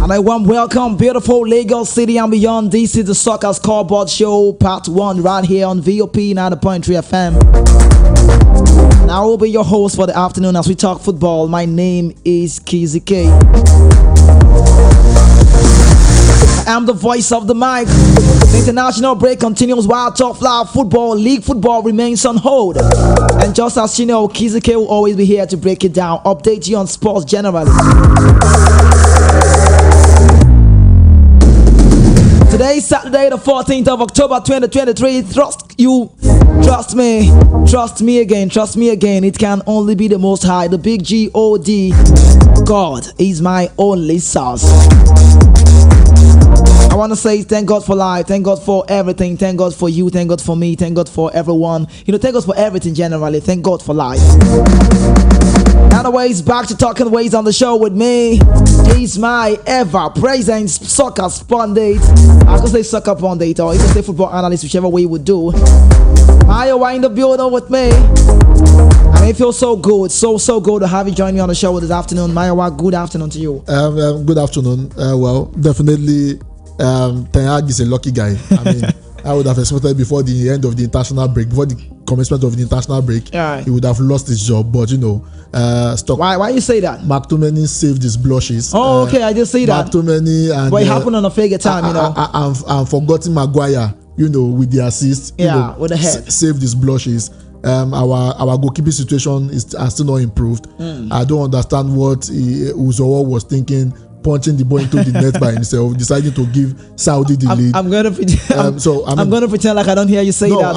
And I warm welcome, beautiful Lagos City and beyond. This is the Soccer Scoreboard Show, Part 1, right here on VOP 90.3 FM. And I will be your host for the afternoon as we talk football. My name is Kizzy K. I am the voice of the mic. The international break continues while top flight football, league football remains on hold. And just as you know, Kizzy K will always be here to break it down, update you on sports generally. Today is Saturday, the 14th of October 2023. Trust me again. It can only be the Most High, the big G-O-D. God is my only source. I want to say thank God for life, thank God for everything, thank God for you, thank God for me, thank God for everyone. Thank God for everything generally. Thank God for life. Anyways, back to talking ways on the show with me. He's my ever-present soccer pundit. I could say soccer pundit, or you can say football analyst, whichever way you would do. Mayowa in the building with me. And it feels so good, so good to have you join me on the show this afternoon. Mayowa, good afternoon to you. Good afternoon. Well, definitely, Ten Hag is a lucky guy. I mean, I would have expected before the end of the international break, before the commencement of the international break, he would have lost his job. But why you say that? McTominay saved his blushes. Oh, okay, I just see that. McTominay and but it happened on a fake time, and forgotten Maguire, with the assist. With the head, saved his blushes. Our goalkeeping situation has still not improved. I don't understand what Uzoho was thinking, punching the ball into the net by himself, deciding to give Saudi the lead. I'm going to pretend like I don't hear you say that.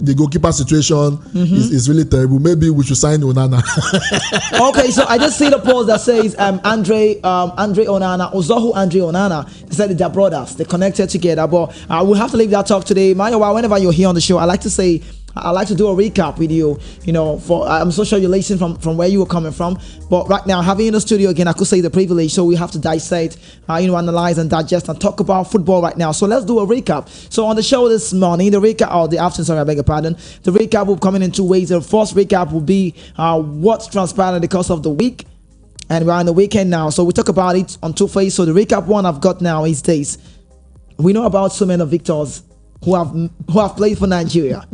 The goalkeeper situation is really terrible. Maybe we should sign Onana. Okay, so I just see the post that says Andre Onana, Uzoho Andre Onana. They said they're brothers. They're connected together. But we'll have to leave that talk today. Mayowa, whenever you're here on the show, I like to do a recap with you. I'm so sure you listen from where you were coming from. But right now, having you in the studio again, I could say the privilege. So we have to dissect, analyze and digest and talk about football right now. So let's do a recap. So on the show this morning, the afternoon, sorry, I beg your pardon. The recap will come in two ways. The first recap will be what's transpired in the course of the week. And we're on the weekend now. So we talk about it on two phases. So the recap one I've got now is this. We know about so many victors who have played for Nigeria.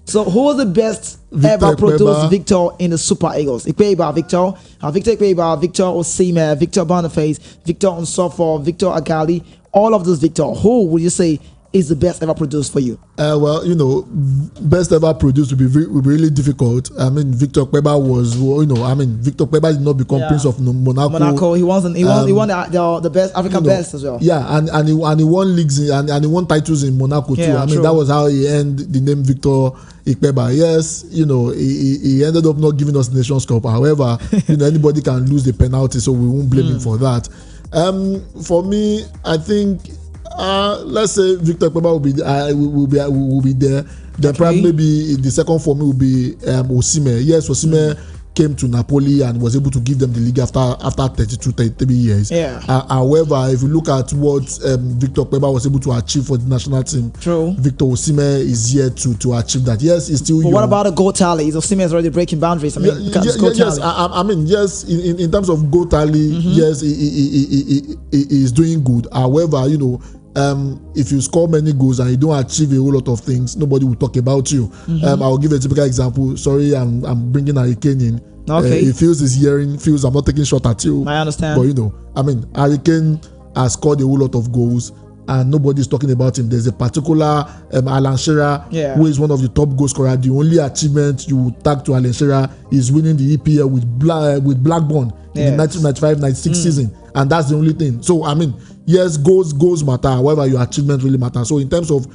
So who was the best ever produced Victor in the Super Eagles? Ikpeba Victor, Victor Ikpeba, Victor Osimhen, Victor Boniface, Victor Uzoho, Victor Agali, all of those Victor. Who would you say is the best ever produced for you? Best ever produced would be really difficult. I mean, Victor Ikpeba was, Victor Ikpeba did not become Prince of Monaco. He wasn't. He won the best African best as well. Yeah, and he won leagues and he won titles in Monaco too. True. That was how he earned the name Victor Ikpeba. Yes, he ended up not giving us the Nations Cup. However, anybody can lose the penalty, so we won't blame him for that. For me, I think. Let's say Victor Ikpeba will be there. Then probably maybe the second for me will be Osimhen. Yes, Osimhen came to Napoli and was able to give them the league after 33 years. Yeah. However, if you look at what Victor Ikpeba was able to achieve for the national team, true. Victor Osimhen is yet to achieve that. Yes, he's still young. What about the goal tally? Osimhen is already breaking boundaries. Yes. In terms of goal tally, yes, he is doing good. However, if you score many goals and you don't achieve a whole lot of things, nobody will talk about you. I'll give a typical example. Sorry, I'm bringing Harry Kane in. Okay. He feels his hearing, feels I'm not taking shot at you. I understand. But Harry Kane has scored a whole lot of goals and nobody's talking about him. There's a particular Alan Shearer who is one of the top goal scorers. The only achievement you would tag to Alan Shearer is winning the EPL with Blackburn in the 1995-96 season, and that's the only thing. So yes, goals matter. However, your achievement really matters. So in terms of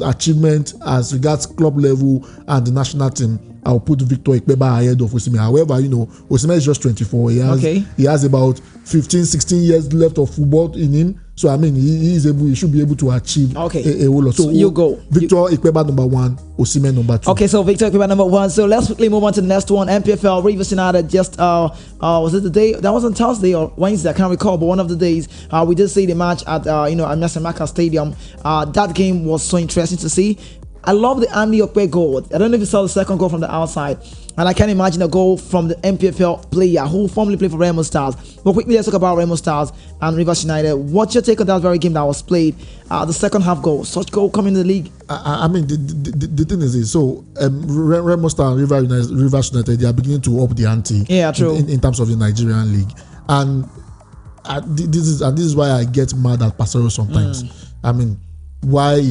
achievement as regards club level and the national team, I'll put Victor Ikpeba ahead of Osimhen. However, Osimhen is just 24. He has about 15-16 years left of football in him. So he should be able to achieve a whole lot. So you go Victor Ikpeba number 1, Osimhen number 2. Okay, so Victor Ikpeba number 1. So let's quickly move on to the next one. MPFL Rivers United just was it the day that was on Thursday or Wednesday? I can't recall, but one of the days we did see the match at Masamaka Stadium. That game was so interesting to see. I love the Andy Okpe goal. I don't know if you saw the second goal from the outside. And I can't imagine a goal from the MPFL player who formerly played for Remo Stars. But quickly, let's talk about Remo Stars and Rivers United. What's your take on that very game that was played? The second half goal. Such goal coming in the league. I mean, the thing is this. So, Remo Stars and Rivers United, they are beginning to up the ante. Yeah, true. In terms of the Nigerian league. And this is why I get mad at Peseiro sometimes. I mean, why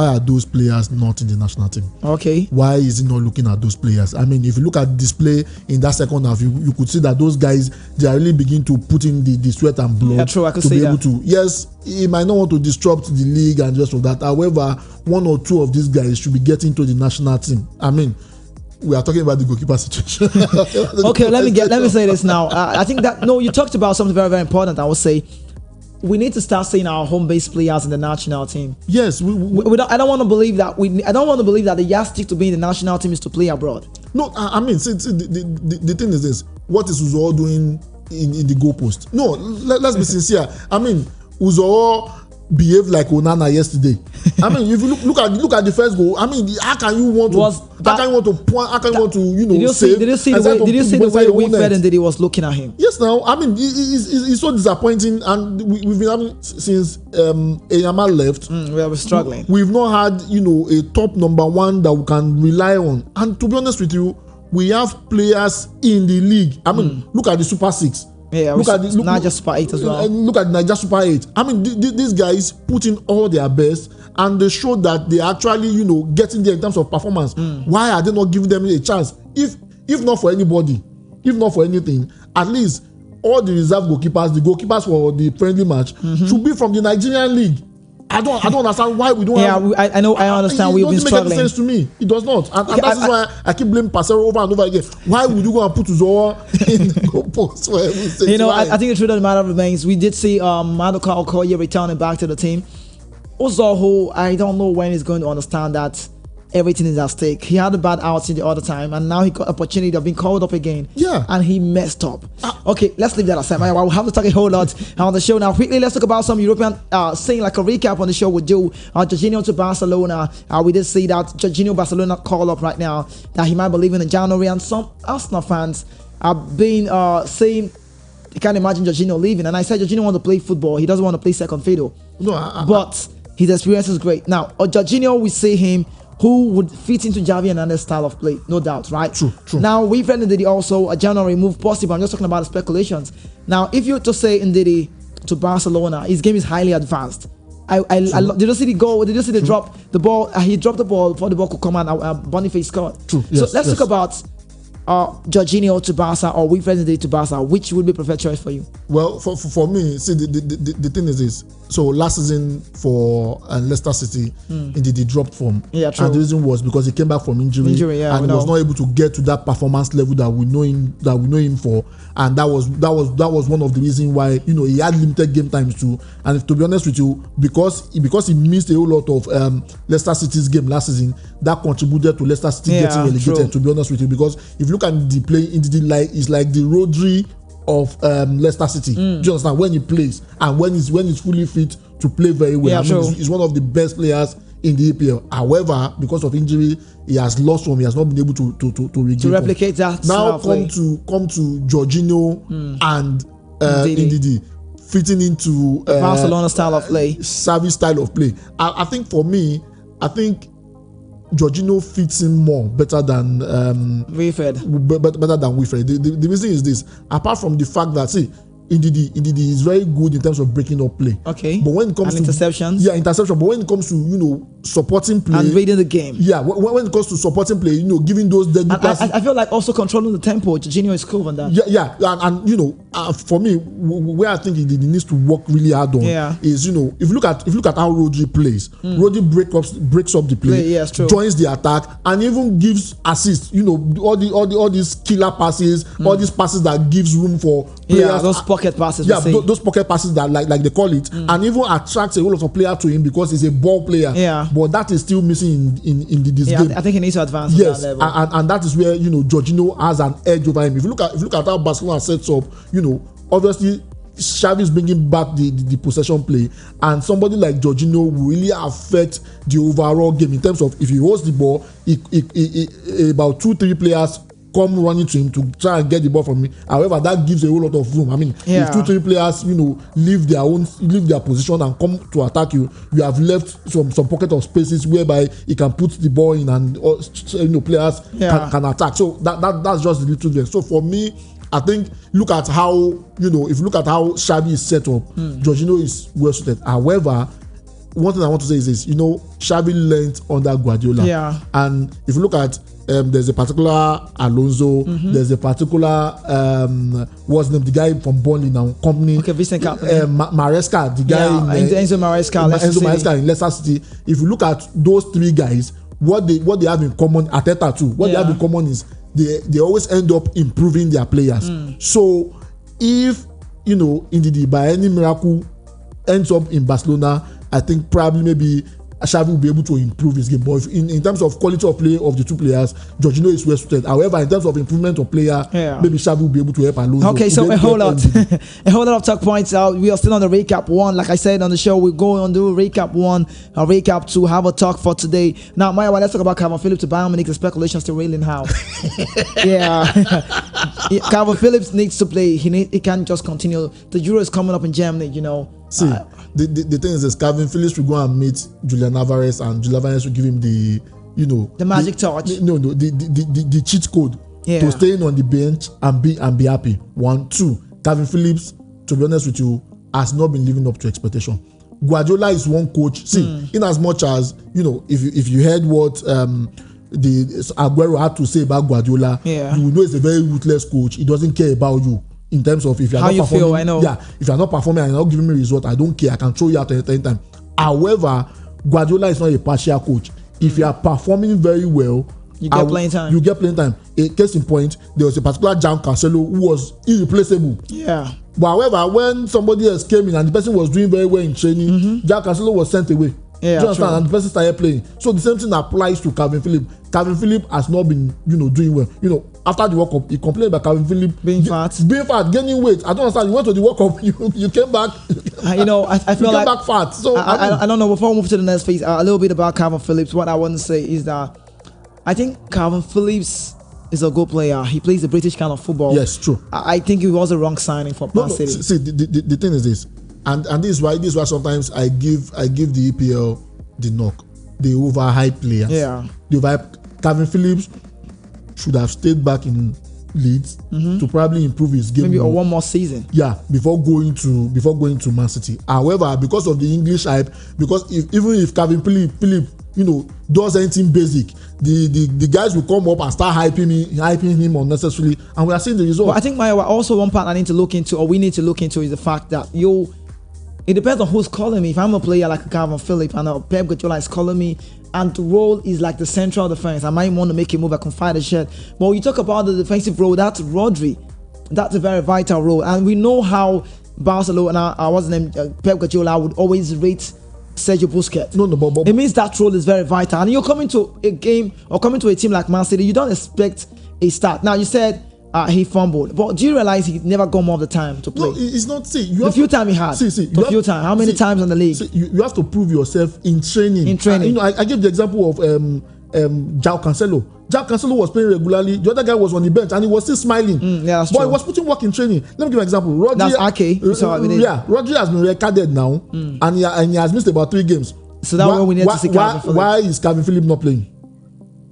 are those players not in the national team? Okay. Why is he not looking at those players? I mean, if you look at the display in that second half, you could see that those guys, they are really beginning to put in the sweat and blood. Yeah, true. I could to see be able that. to. Yes, he might not want to disrupt the league and just of that. However, one or two of these guys should be getting to the national team. I mean, we are talking about the goalkeeper situation. Okay, let me say this now. I think that you talked about something very, very important. I would say we need to start seeing our home-based players in the national team. Yes, I don't want to believe that I don't want to believe that the yardstick to be in the national team is to play abroad. No, I mean, see, the thing is this: what is Uzoho doing in the goalpost? No, let's be sincere. I mean, Uzoho behaved like Onana yesterday. I mean, if you look at the first goal, I mean, how can you want to point? How can you want to save? Did you see the way Wilfred and he was looking at him? Yes. Now, I mean, it's so disappointing, and we've been having since Ijeoma left. We are struggling. We've not had a top number one that we can rely on. And to be honest with you, we have players in the league. I mean, look at the Super Six. Yeah, look at Niger Super 8 as well. Look at Niger Super 8. I mean, these guys put in all their best, and they show that they actually, getting there in terms of performance. Why are they not giving them a chance? If not for anybody, if not for anything, at least all the reserve goalkeepers, the goalkeepers for the friendly match, should be from the Nigerian league. I don't understand why we don't have... I know, I understand. We've been struggling. It doesn't make any sense to me. It does not. And that is why I keep blaming Peseiro over and over again. Why would you go and put Uzoho in the goalpost? I think the truth of the matter remains, we did see Maduka Okoye returning back to the team. Uzoho, I don't know when he's going to understand that everything is at stake. He had a bad outing the other time, and now he got opportunity of being called up again. Yeah. And he messed up. Okay, let's leave that aside. We'll have to talk a whole lot on the show now. Quickly, let's talk about some European, saying like a recap on the show with Joe. Jorginho to Barcelona. We did see that Jorginho Barcelona call up right now that he might be leaving in January, and some Arsenal fans have been saying they can't imagine Jorginho leaving. And I said Jorginho wants to play football. He doesn't want to play second fiddle. No, but his experience is great. Now, Jorginho, we see him who would fit into Xavi and another style of play, no doubt, right? True. Now, we've read Ndidi also a January move possible. I'm just talking about the speculations. Now, if you were to say Ndidi to Barcelona, his game is highly advanced. Did you see the goal? Did you see the drop? The ball, he dropped the ball before the ball could come and Boniface scored. True. So let's talk about Jorginho to Barca or Wilfred Ndidi to Barca. Which would be a preferred choice for you? Well, for me, see, the thing is this. So last season for Leicester City, Ndidi dropped form. Yeah, true. And the reason was because he came back from injury and he was not able to get to that performance level that we know him for. And that was one of the reasons why he had limited game times too. And if, to be honest with you, because he missed a whole lot of Leicester City's game last season, that contributed to Leicester City getting relegated. True. To be honest with you, because if you look at the play, it's like the Rodri of Leicester City. Do you understand? When he plays and when he's fully fit to play very well. He's one of the best players in the EPL. However, because of injury, he has lost form. He has not been able to replicate that. Now come to Jorginho and Ndidi fitting into Barcelona style of play, Xavi style of play. I think for me, Jorginho fits in more better than Wilfred. Better than Wilfred. The reason is this. Apart from the fact that Ndidi is very good in terms of breaking up play. Okay. But when it comes to interceptions, interception. But when it comes to supporting play and reading the game, when it comes to supporting play, giving those deadly passes. I feel like also controlling the tempo. Jorginho is cool on that. And for me, where I think he needs to work really hard on is if you look at how Rodri plays, Rodri breaks up the play, joins the attack, and even gives assists. All these killer passes, all these passes that gives room for players. Those pocket passes. Those pocket passes that like they call it, and even attracts a whole lot of players to him because he's a ball player. But that is still missing in this game. I think he needs to advance. Yes, to that level. And that is where Jorginho has an edge over him. If you look at how Barcelona sets up, obviously Xavi is bringing back the possession play, and somebody like Jorginho will really affect the overall game in terms of if he holds the ball, about 2-3 players come running to him to try and get the ball from him. However, that gives a whole lot of room. I mean, if 2-3 players, leave their position and come to attack you, you have left some pocket of spaces whereby he can put the ball in and players can attack. So that's just the little bit. So for me, I think look at how if you look at how Xavi is set up, Jorginho is well suited. However, one thing I want to say is this: Xavi learned under Guardiola, and if you look at there's a particular Alonso, there's a particular what's the name, the guy from Burnley now, company. Okay, Vincent Maresca, the guy Enzo Maresca in Leicester City. If you look at those 3 guys, what they have in common, Arteta too, what they have in common is they always end up improving their players. So if indeed by any miracle ends up in Barcelona, I think probably maybe Xavi will be able to improve his game. But in terms of quality of play of the 2 players, Jorginho is well suited. However, in terms of improvement of player, maybe Xavi will be able to help Alonso. Okay, so a whole lot of talk points out. We are still on the recap 1. Like I said on the show, we're going on to do recap 1, a recap 2, have a talk for today. Now, Maya, let's talk about Calvin Phillips to Bayern Munich. The speculation still reeling how. Calvin Phillips needs to play. He can't just continue. The Euro is coming up in Germany, See, the thing is this: Calvin Phillips will go and meet Julian Alvarez, and Julian Alvarez will give him the magic touch. The cheat code to staying on the bench and be happy. 1, 2. Calvin Phillips, to be honest with you, has not been living up to expectation. Guardiola is one coach. See, in as much as if you heard what the Aguero had to say about Guardiola, you will know it's a very ruthless coach. He doesn't care about you. In terms of if you're not performing, if you're not performing and you're not giving me result, I don't care. I can throw you out at any time. However, Guardiola is not a partial coach. If you are performing very well, you get playing time. You get playing time. A case in point, there was a particular João Cancelo who was irreplaceable. But however, when somebody else came in and the person was doing very well in training, João Cancelo was sent away. And the person started playing. So the same thing applies to Calvin Phillips. Calvin Phillips has not been, doing well. After the World Cup, he complained about Calvin Phillips being fat, gaining weight. I don't understand. You went to the World Cup, you came back. I feel like back fat. So I don't know. Before we move to the next phase, a little bit about Calvin Phillips. What I want to say is that I think Calvin Phillips is a good player. He plays the British kind of football. Yes, true. I think it was a wrong signing for Man City. See, the thing is this, and this is why sometimes I give the EPL the knock. They overhype players. They overhype. Calvin Phillips should have stayed back in Leeds to probably improve his game. Maybe one more season. Before going to Man City. However, because of the English hype, because even if Calvin Phillips does anything basic, the guys will come up and start hyping him unnecessarily, and we are seeing the result. But I think also one part I need to look into, or we need to look into, is the fact that it depends on who's calling me. If I'm a player like Calvin Phillips and Pep Guardiola is calling me, and the role is like the central defense, I might want to make a move. I can fight a shot. But when you talk about the defensive role, that's Rodri. That's a very vital role, and we know how Barcelona, Pep Guardiola would always rate Sergio Busquets. But it means that role is very vital. And you're coming to a game or coming to a team like Man City, you don't expect a start. Now you said he fumbled, but do you realize he never got more of the time to play? No, it's not. The few time he had. How many times in the league? You have to prove yourself in training. I give the example of João Cancelo. João Cancelo was playing regularly. The other guy was on the bench and he was still smiling. That's true. But he was putting work in training. Let me give you an example. Rodri, that's Ake. Rodri has been recorded now, and he has missed about 3 games. So that's what we need to see. Why is Calvin Phillips not playing?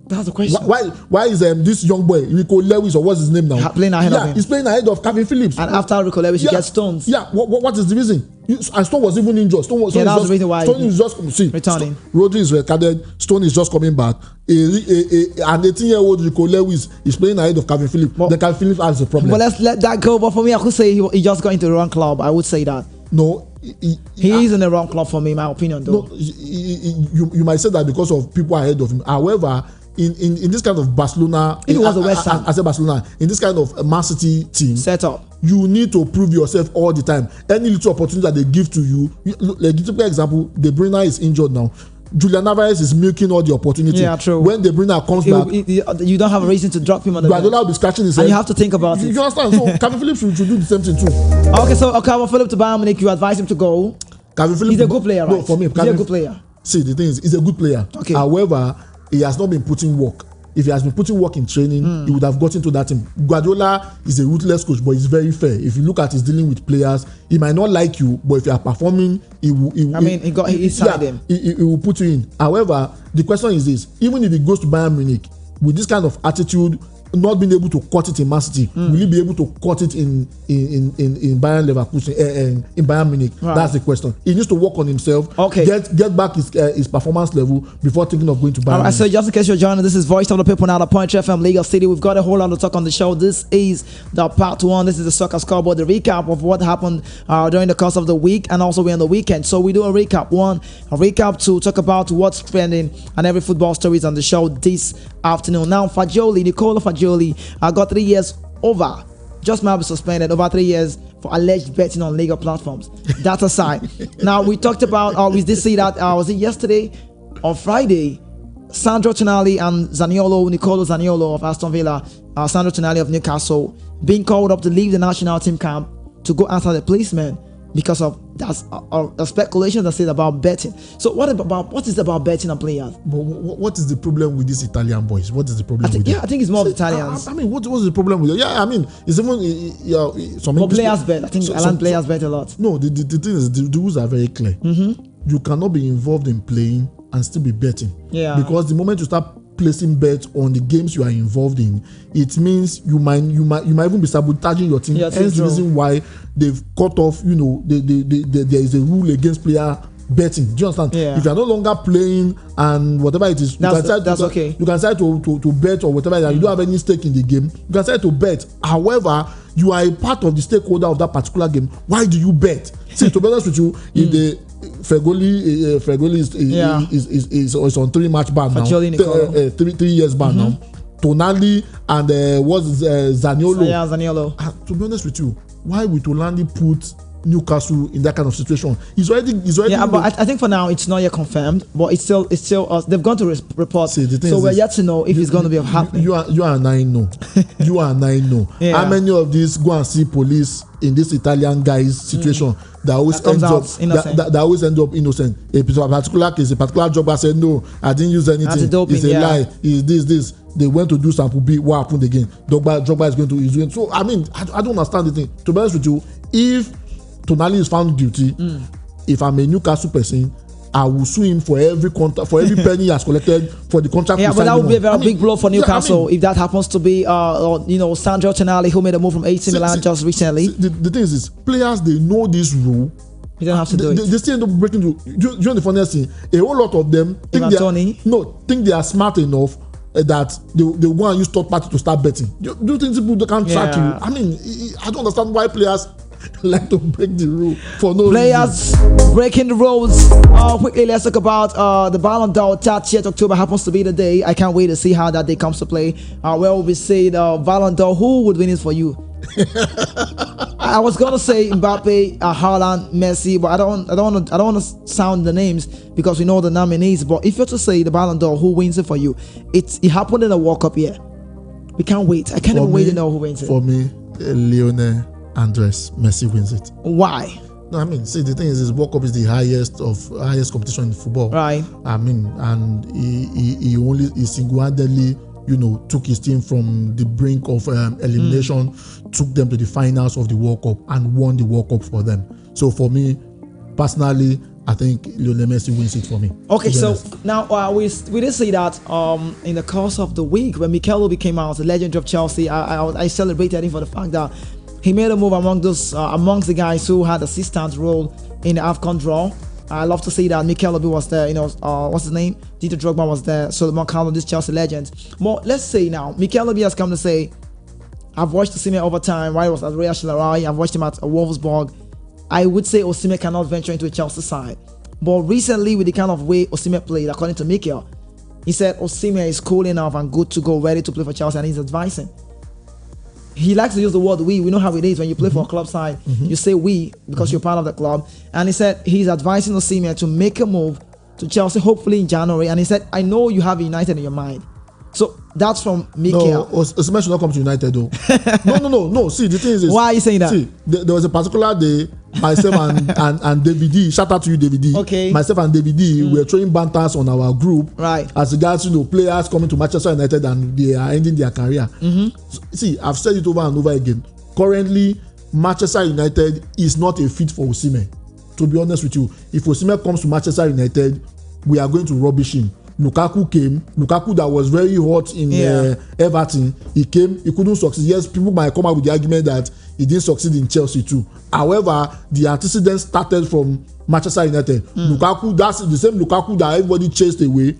That's the question. Why is this young boy Rico Lewis, or what's his name now, playing ahead of him? He's playing ahead of Calvin Phillips. And after Rico Lewis, he gets Stones. What is the reason? And Stone was even injured. Stone is just returning. Rodri is recorded. Stone is just coming back. An 18-year-old Rico Lewis is playing ahead of Calvin Phillips. Then Calvin Phillips has a problem. But let's let that go. But for me, I could say he just got into the wrong club. I would say that. No. He is in the wrong club for me, in my opinion, though. No, you might say that because of people ahead of him. However, in this kind of Barcelona, if it was a West Ham, I said Barcelona, in this kind of Man City team setup, you need to prove yourself all the time. Any little opportunity that they give to you, like example, De Bruyne is injured now. Julian Alvarez is milking all the opportunity. Yeah, true. When De Bruyne comes back, you don't have a reason to drop him on the bench. Guardiola will be scratching his head. And you have to think about it. You understand? So Calvin Phillips should do the same thing too. Okay, so Calvin Phillips to Bayern Munich, you advise him to go. Calvin Phillips, he's a good player, right? No, for me, he's a good player. See, the thing is, he's a good player. Okay. However, he has not been putting work. If he has been putting work in training, he would have got into that team. Guardiola is a ruthless coach, but he's very fair. If you look at his dealing with players, he might not like you, but if you are performing, he signed him. He will put you in. However, the question is this: even if he goes to Bayern Munich with this kind of attitude, not being able to cut it in Man City, will he be able to cut it in Bayern Leverkusen, in Bayern Munich? Right. That's the question. He needs to work on himself. Okay. Get back his performance level before thinking of going to Bayern. All right. So just in case you're joining, this is Voice of the People now, the Point FM League of City. We've got a whole lot to talk on the show. This is the part one. This is the soccer scoreboard, the recap of what happened during the course of the week, and also we're on the weekend. So we do a recap. One, a recap to talk about what's trending and every football stories on the show this afternoon. Now, Nicola Fagioli got 3 years over. Just might be suspended over 3 years for alleged betting on legal platforms. That aside, now we talked about, we did see that, was it yesterday or Friday? Sandro Tonali and Nicolo Zaniolo of Aston Villa, Sandro Tonali of Newcastle, being called up to leave the national team camp to go answer the policeman because of that's a speculation that said about betting. So what is about betting on players? But what is the problem with these Italian boys? What is the problem with them? I think it's more of Italians. I mean, what's the problem with it? Yeah, I mean, it's even some English players bet. I think Alan players bet a lot. No, the thing is, the rules are very clear. You cannot be involved in playing and still be betting. Yeah. Because the moment you start placing bets on the games you are involved in, it means you might even be sabotaging your team. Hence the reason why they've cut off. There is a rule against player betting. Do you understand? Yeah. If you are no longer playing and whatever it is, you can decide to bet or whatever. You don't have any stake in the game. You can decide to bet. However, you are a part of the stakeholder of that particular game. Why do you bet? See, to be honest with you, if the Fregoli is on 3-match ban now. 3 years ban now. Tonali and Zaniolo. Yeah, Zaniolo. To be honest with you, why would Tonali put Newcastle in that kind of situation? He's already. Yeah, but I think for now it's not yet confirmed. But it's still us. They've gone to report. See, so we're yet to know if it's going to be happening. You and I know. You and I know. Yeah. How many of these go and see police in this Italian guy's situation? That always ends up innocent. A particular case, a particular jobber said, "No, I didn't use anything. It's a lie. It's this." They went to do sample B. What happened again? Jobber is going to. So I mean, I don't understand the thing. To be honest with you, if Tonali is found guilty, if I'm a Newcastle person, I will sue him for every penny he has collected for the contract. Yeah, but that would be a very big blow for Newcastle if that happens to be, Sandro Tonali, who made a move from AC Milan just recently. The thing is, players, they know this rule. You don't have to do it. They still end up breaking the rule. Do you know the funniest thing? A whole lot of them think they are smart enough that they go and use third party to start betting. Do you think people can't track you? I mean, I don't understand why players like to break the rule for no players reason. Breaking the rules. Quickly, let's talk about the Ballon d'Or. 30th October happens to be the day. I can't wait to see how that day comes to play. Where we say the Ballon d'Or. Who would win it for you? I was gonna say Mbappe, Haaland, Messi, but I don't want to sound the names because we know the nominees. But if you're to say the Ballon d'Or, who wins it for you? It happened in the World Cup year. We can't wait. I can't even wait to know who wins it. For me, Lionel Andres Messi wins it. Why? No, I mean, see, the thing is, World Cup is the highest competition in football. Right. I mean, and he single-handedly, took his team from the brink of elimination, took them to the finals of the World Cup, and won the World Cup for them. So for me, personally, I think Lionel Messi wins it for me. Okay, so now we did see that in the course of the week when Mikel Obi came out, the legend of Chelsea. I celebrated him for the fact that he made a move amongst the guys who had assistant role in the AFCON draw. I love to see that Mikel Obi was there. What's his name? Dieter Drogba was there. Solomon Kalou, this Chelsea legend. But let's say now, Mikel Obi has come to say, I've watched Osimhen over time. While he was at Real Chilarai, I've watched him at Wolfsburg. I would say Osimhen cannot venture into a Chelsea side. But recently, with the kind of way Osimhen played, according to Mikel, he said Osimhen is cool enough and good to go, ready to play for Chelsea, and he's advising. He likes to use the word we. We know how it is when you play for a club side. You say we because you're part of the club. And he said he's advising Osimhen to make a move to Chelsea, hopefully in January. And he said, I know you have United in your mind. So that's from Mikel. No, Osimhen should not come to United though. No. See, the thing is, why are you saying that? See, there was a particular day, myself and David D. Shout out to you, David D. Okay. Myself and David D. We were throwing banters on our group. Right. As regards, players coming to Manchester United and they are ending their career. See, I've said it over and over again. Currently, Manchester United is not a fit for Osimhen. To be honest with you, if Osimhen comes to Manchester United, we are going to rubbish him. Lukaku that was very hot in Everton, he came, he couldn't succeed. Yes, people might come out with the argument that he didn't succeed in Chelsea too. However, the antecedents started from Manchester United. Lukaku, that's the same Lukaku that everybody chased away,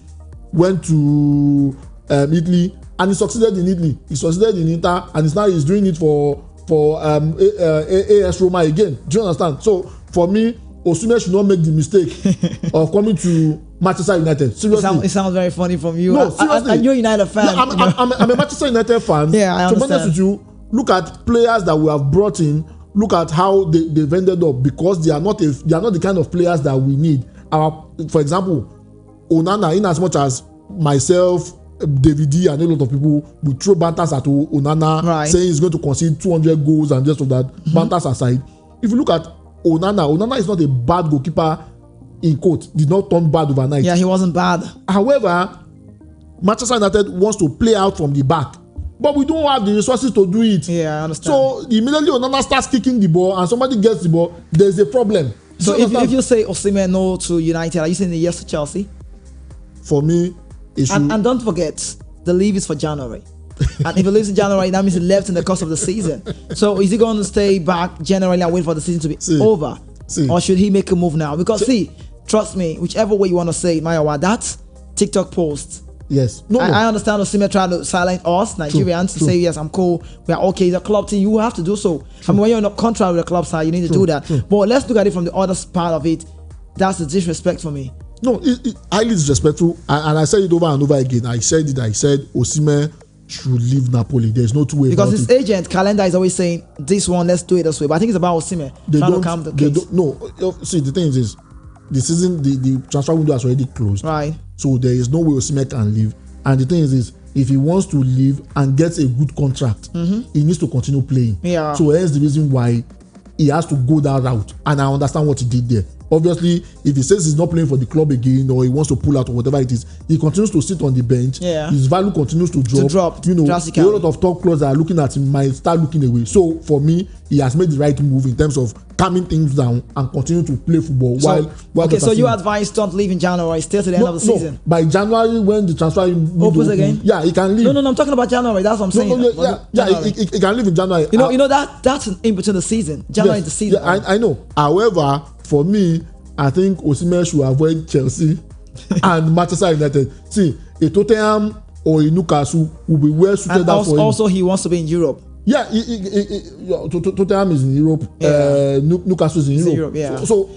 went to Italy, and he succeeded in Italy. He succeeded in Inter, and he's doing it for AS Roma again. Do you understand? So for me, Osimhen should not make the mistake of coming to Manchester United. Seriously, it sounds very funny from you. No, seriously, you're a United fan. Yeah, I'm a Manchester United fan. Yeah, I understand. To be honest with you, look at players that we have brought in. Look at how they've ended up, because they are not the kind of players that we need. For example, Onana, in as much as myself, David D, and a lot of people will throw banters at Onana, saying he's going to concede 200 goals and just of that. Banters aside, if you look at Onana is not a bad goalkeeper, in quote, did not turn bad overnight. Yeah, he wasn't bad. However, Manchester United wants to play out from the back, but we don't have the resources to do it. Yeah, I understand. So immediately Onana starts kicking the ball and somebody gets the ball, there's a problem. So if you say Osimhen no to United, are you saying yes to Chelsea? For me, it should. And don't forget, the leave is for January. And if he leaves in January, that means he left in the course of the season. So is he going to stay back January and wait for the season to be over? Or should he make a move now? Because trust me, whichever way you want to say it, Mayowa, that TikTok post. Yes. I understand Osimhen trying to silence us, Nigerians, to say, yes, I'm cool, we are okay, the club team, you have to do so. I mean, when you're in a contract with the club side, you need to do that. But let's look at it from the other part of it. That's the disrespect for me. No, it highly disrespectful. And I said it over and over again. I said Osimhen should leave Napoli. There's no two way because about his it. agent calendar is always saying this one, let's do it this way. But I think it's about Osimhen trying to calm the case. No, see, the thing is the season, the transfer window has already closed. Right. So there is no way Osimhen can leave. And the thing is if he wants to leave and gets a good contract, he needs to continue playing. Yeah. So here's the reason why he has to go that route. And I understand what he did there. Obviously, if he says he's not playing for the club again or he wants to pull out or whatever it is, he continues to sit on the bench. Yeah. His value continues to drop. A lot of top clubs that are looking at him might start looking away. So for me, he has made the right move in terms of calming things down and continue to play football. So you advise don't leave in January, stay to the end of the season. By January, when the transfer opens again, he can leave. No, I'm talking about January. That's what I'm saying. He can leave in January. That's in between the season. January is the season. Yeah, I know. However, for me, I think Osimhen should avoid Chelsea and Manchester United. See, a Tottenham or a Newcastle will be well suited for him. Also, he wants to be in Europe. Yeah, Tottenham is in Europe. Yeah. Newcastle is in Europe. Yeah. So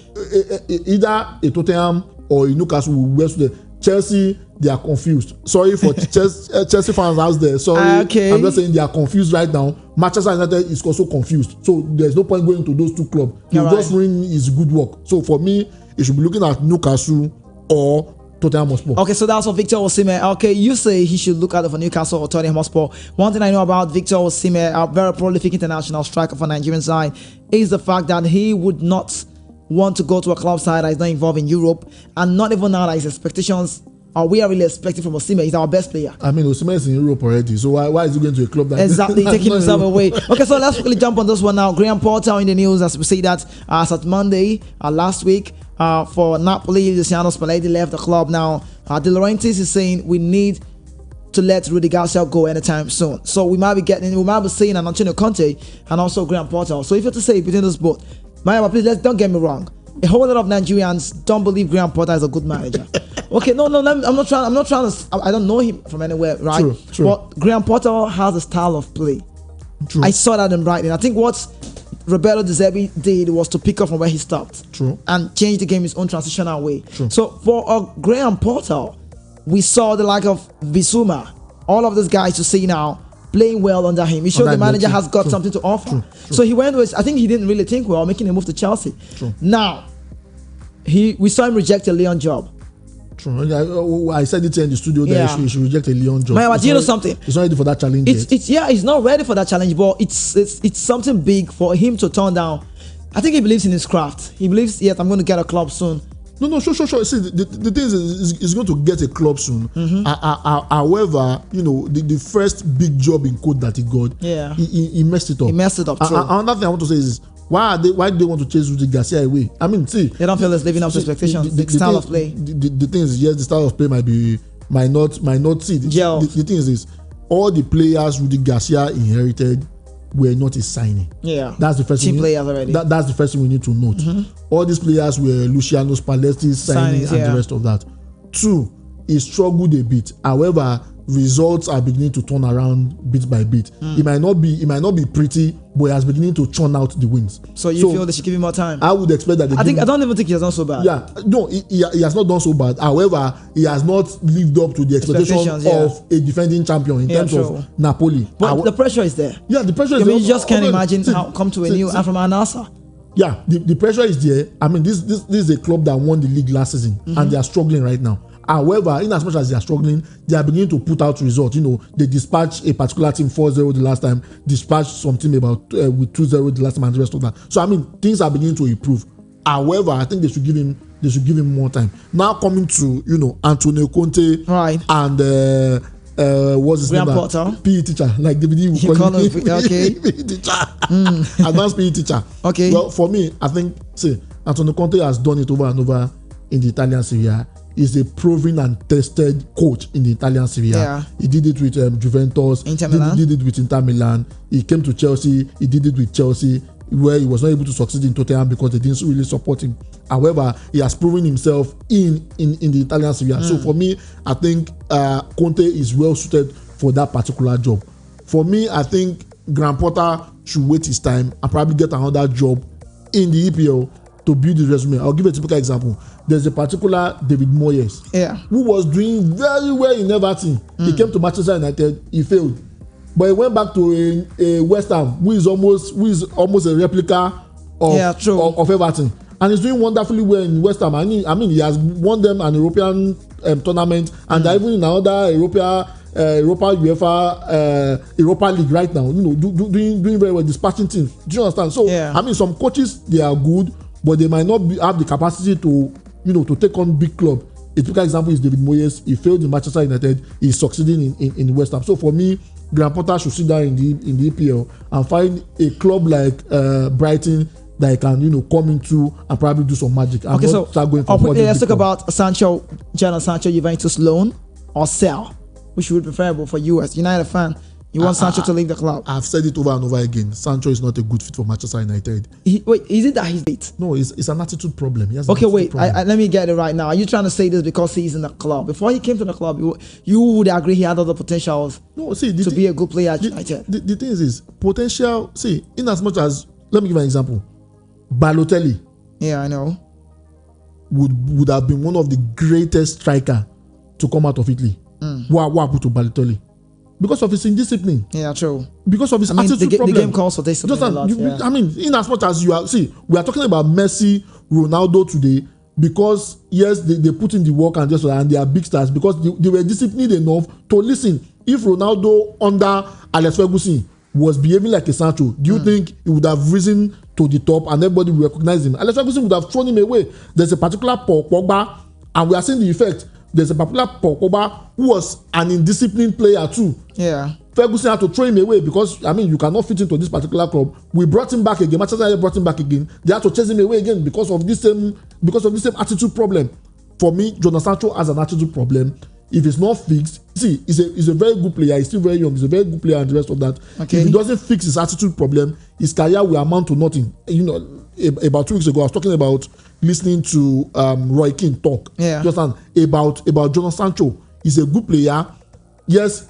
either a Tottenham or a Newcastle will be well suited. Chelsea, they are confused. Sorry for Chelsea fans out there. Sorry, okay. I'm just saying they are confused right now. Manchester United is also confused. So there's no point going to those two clubs. He'll just ruin his good work. So for me, he should be looking at Newcastle or Tottenham Hotspur. Okay, so that's for Victor Osimhen. Okay, you say he should look at it for Newcastle or Tottenham Hotspur. One thing I know about Victor Osimhen, a very prolific international striker for Nigerian side, is the fact that he would not want to go to a club side that is not involved in Europe, and not even now that his expectations are we are really expecting from Osimhen. He's our best player. I mean, Osimhen is in Europe already, so why is he going to a club that exactly taking himself away? Okay, so let's quickly jump on this one now. Graham Potter in the news as we see that as at Monday last week for Napoli, Luciano Spalletti left the club. Now De Laurentiis is saying we need to let Rudy Garcia go anytime soon. So we might be seeing an Antonio Conte and also Graham Potter. So if you have to say between those both, Maya, please don't get me wrong. A whole lot of Nigerians don't believe Graham Potter is a good manager. Okay, no, I'm not trying to. I don't know him from anywhere, right? True. But Graham Potter has a style of play. True. I saw that in Brighton. I think what Roberto De Zerbi did was to pick up from where he stopped. True. And change the game his own transitional way. True. So for Graham Potter, we saw the like of Bissouma, all of those guys you see now playing well under him. He showed the manager has got something to offer. True. So he went with, I think he didn't really think well, making a move to Chelsea. True. Now, we saw him reject a Leon job. True. I said it here in the studio that he should reject a Lyon job. But do you know something? He's not ready for that challenge. He's not ready for that challenge, but it's something big for him to turn down. I think he believes in his craft. He believes, yes, I'm going to get a club soon. No, sure. See, the thing is, he's going to get a club soon. However, the first big job in code that he got, he messed it up. He messed it up. True. Another thing I want to say is, why do they want to chase Rudy Garcia away? I mean, see, they don't feel it's living up to expectations. The style of play. The thing is, yes, the style of play might not see. The thing is this: all the players Rudy Garcia inherited were not his signing. Yeah, that's the first thing. Players already. That's the first thing we need to note. All these players were Luciano Spalletti's signing and the rest of that. 2, he struggled a bit. However, results are beginning to turn around bit by bit. It might not be pretty, but he has beginning to churn out the wins. So you feel they should give him more time? I would expect that. I don't even think he has done so bad. Yeah, no, he has not done so bad. However, he has not lived up to the expectations of a defending champion in terms of Napoli. But the pressure is there. Yeah, the pressure is there. You just can't imagine how come to a new and from Al-Nassr. Yeah, the pressure is there. I mean, this is a club that won the league last season, and they are struggling right now. However, in as much as they are struggling, they are beginning to put out results. They dispatched a particular team 4-0 the last time, dispatched some team with 2-0 the last time, and the rest of that. So I mean, things are beginning to improve. However, I think they should give him more time. Now coming to Antonio Conte, right, and what's his name? PE teacher, like DVD will call him. Okay. PE teacher, advanced PE teacher. Okay. Well, for me, I think Antonio Conte has done it over and over in the Italian Serie A. He's a proven and tested coach in the Italian Serie A. Yeah. He did it with Juventus. Inter Milan. He did it with Inter Milan. He came to Chelsea. He did it with Chelsea, where he was not able to succeed in Tottenham because they didn't really support him. However, he has proven himself in the Italian Serie A. So for me, I think Conte is well suited for that particular job. For me, I think Graham Potter should wait his time and probably get another job in the EPL to build his resume. I'll give a typical example. There's a particular David Moyes, who was doing very well in Everton. He came to Manchester United, he failed, but he went back to a West Ham, who is almost a replica of Everton, and he's doing wonderfully well in West Ham. I mean, he has won them an European tournament, and they're even in another Europa League right now. Doing very well, dispatching teams. Do you understand? So I mean, some coaches, they are good, but they might not have the capacity to take on big club. A typical example is David Moyes. He failed in Manchester United. He's succeeding in West Ham. So for me, Graham Potter should sit down in the EPL and find a club like Brighton that he can come into and probably do some magic. Okay, so start going for let's talk about Sancho, Jadon Sancho, Juventus loan or sell, which would be preferable for you as United fan. You want Sancho to leave the club? I've said it over and over again. Sancho is not a good fit for Manchester United. Wait, is it that he's late? No, it's an attitude problem. Okay, wait. Let me get it right now. Are you trying to say this because he's in the club? Before he came to the club, you would agree he had other potentials to be a good player at United? The thing is potential. See, in as much as, let me give an example. Balotelli. Yeah, I know. Would have been one of the greatest striker to come out of Italy. What happened to Balotelli? Because of his indiscipline. Yeah, true. Because of his attitude problem. The game calls for discipline a lot. I mean, in as much as we are talking about Messi, Ronaldo today, because yes, they put in the work and they are big stars because they were disciplined enough to listen. If Ronaldo under Alex Ferguson was behaving like a Sancho, do you think he would have risen to the top and everybody would recognize him? Alex Ferguson would have thrown him away. There's a particular Paul Pogba, and we are seeing the effect. There's a particular Paul Pogba who was an indisciplined player too. Yeah. Ferguson had to throw him away because, I mean, you cannot fit into this particular club. We brought him back again. Manchester United brought him back again. They had to chase him away again because of this same attitude problem. For me, Jadon Sancho has an attitude problem. If it's not fixed, see, he's a very good player. He's still very young. He's a very good player and the rest of that. Okay. If he doesn't fix his attitude problem, his career will amount to nothing. About 2 weeks ago, I was talking about listening to Roy Keane talk. Yeah. Just about Jadon Sancho. He's a good player. Yes,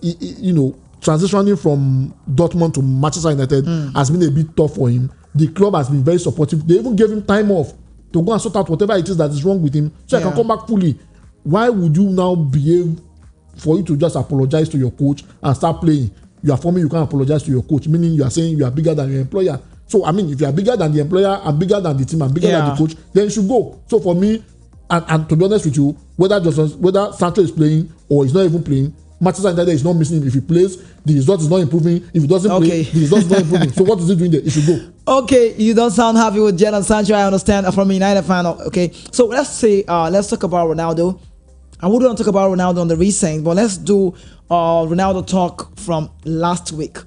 transitioning from Dortmund to Manchester United has been a bit tough for him. The club has been very supportive. They even gave him time off to go and sort out whatever it is that is wrong with him, so he can come back fully. Why would you now behave for you to just apologize to your coach and start playing? You are forming, you can't apologize to your coach, meaning you are saying you are bigger than your employer. So, I mean, if you are bigger than the employer and bigger than the team and bigger than the coach, then you should go. So, for me, And to be honest with you, whether Sancho is playing or he's not even playing, Manchester United is not missing him. If he plays, the result is not improving. If he doesn't play, the result is not improving. So what is he doing there? He should go. Okay, you don't sound happy with Jadon Sancho. I understand from a United fan. Okay, so let's talk about Ronaldo. I wouldn't want to talk about Ronaldo on the recent, but let's do Ronaldo talk from last week.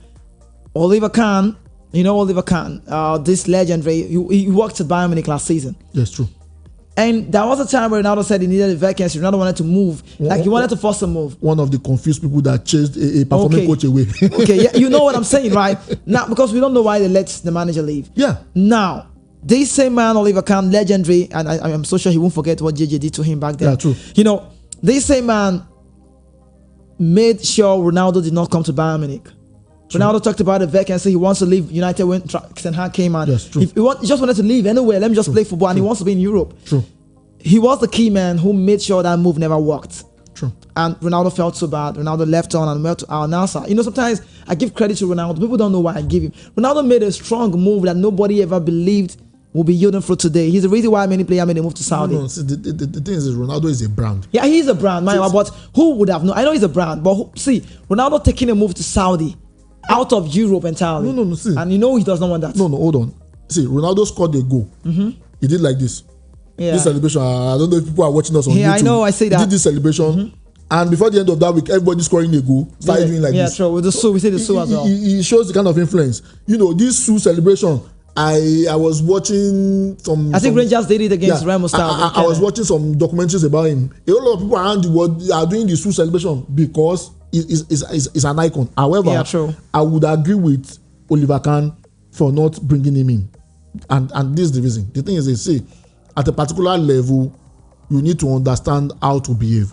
Oliver Kahn, Oliver Kahn, this legendary, he worked at Bayern Munich last season. Yes, true. And there was a time where Ronaldo said he needed a vacancy. Ronaldo wanted to move. He wanted to force a move. One of the confused people that chased a performing coach away. Okay, yeah, you know what I'm saying, right? Now, because we don't know why they let the manager leave. Yeah. Now, this same man, Oliver Kahn, legendary, and I'm so sure he won't forget what JJ did to him back then. Yeah, true. This same man made sure Ronaldo did not come to Bayern Munich. True. Ronaldo talked about the vacancy. He wants to leave United when Ten Hag came on. Yes, true. He just wanted to leave anywhere. Let me just play football, and he wants to be in Europe. True. He was the key man who made sure that move never worked. True. And Ronaldo felt so bad. Ronaldo left on and went to Al Nassr. Sometimes I give credit to Ronaldo. People don't know why I give him. Ronaldo made a strong move that nobody ever believed will be yielding fruit today. He's the reason why many players made a move to Saudi. No, see, the thing is, Ronaldo is a brand. Yeah, he's a brand, but who would have known? I know he's a brand, but Ronaldo taking a move to Saudi, out of Europe entirely. No, see. And he does not want that. No, hold on. See, Ronaldo scored a goal. Mm-hmm. He did like this. Yeah. This celebration, I don't know if people are watching us on YouTube. Yeah, I know, I say that. He did this celebration. Mm-hmm. And before the end of that week, everybody scoring a goal, started doing like this. Yeah, true. With the Sue, we say the Sue as well. He shows the kind of influence. This Sue celebration, I was watching some. I think Rangers did it against Remo Stars. I was watching some documentaries about him. A lot of people around the world are doing the Sue celebration because it's an icon. However, yeah, true. I would agree with Oliver Kahn for not bringing him in. And this is the reason. The thing is, they say, at a particular level, you need to understand how to behave.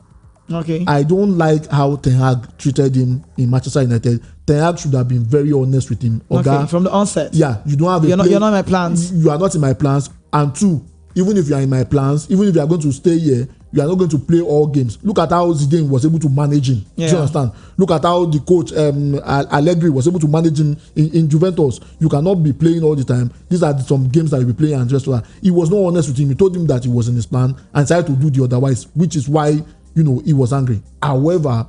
Okay. I don't like how Ten Hag treated him in Manchester United. Ten Hag should have been very honest with him. Okay, from the onset. Yeah, you don't have you're not in my plans. You are not in my plans. And two, even if you are in my plans, even if you are going to stay here, you are not going to play all games. Look at how Zidane was able to manage him. Yeah. Do you understand? Look at how the coach Allegri was able to manage him in Juventus. You cannot be playing all the time. These are some games that you'll be playing and just that. He was not honest with him. He told him that he was in his plan and decided to do the otherwise, which is why he was angry. However,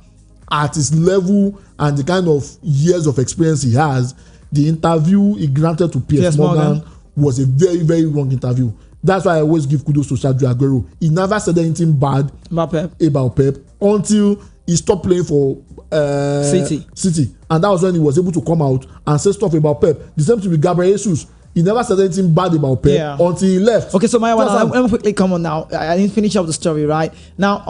at his level and the kind of years of experience he has, the interview he granted to Piers Morgan was a very, very wrong interview. That's why I always give kudos to Sergio Aguero. He never said anything bad about Pep until he stopped playing for City. And that was when he was able to come out and say stuff about Pep. The same thing with Gabriel Jesus. He never said anything bad about Pep until he left. Okay, so let me quickly come on now. I didn't finish up the story, right? Now,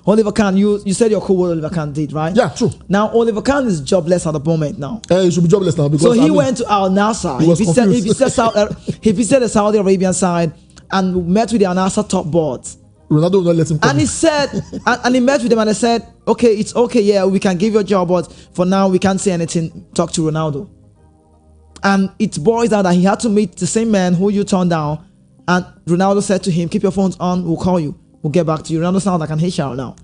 Oliver Kahn, you said you're cool what Oliver Kahn did, right? Yeah, true. Now, Oliver Kahn is jobless at the moment now. He should be jobless now because so he went to Al Nassr. He visited the Saudi Arabian side and met with the Al Nassr top boards. Ronaldo will not let him come. And he said, and he met with them and they said, okay, it's okay, yeah, we can give you a job, but for now we can't say anything. Talk to Ronaldo. And it boils down that he had to meet the same man who you turned down. And Ronaldo said to him, keep your phones on, we'll call you. We'll get back to you. Ronaldo sounds like an HR now.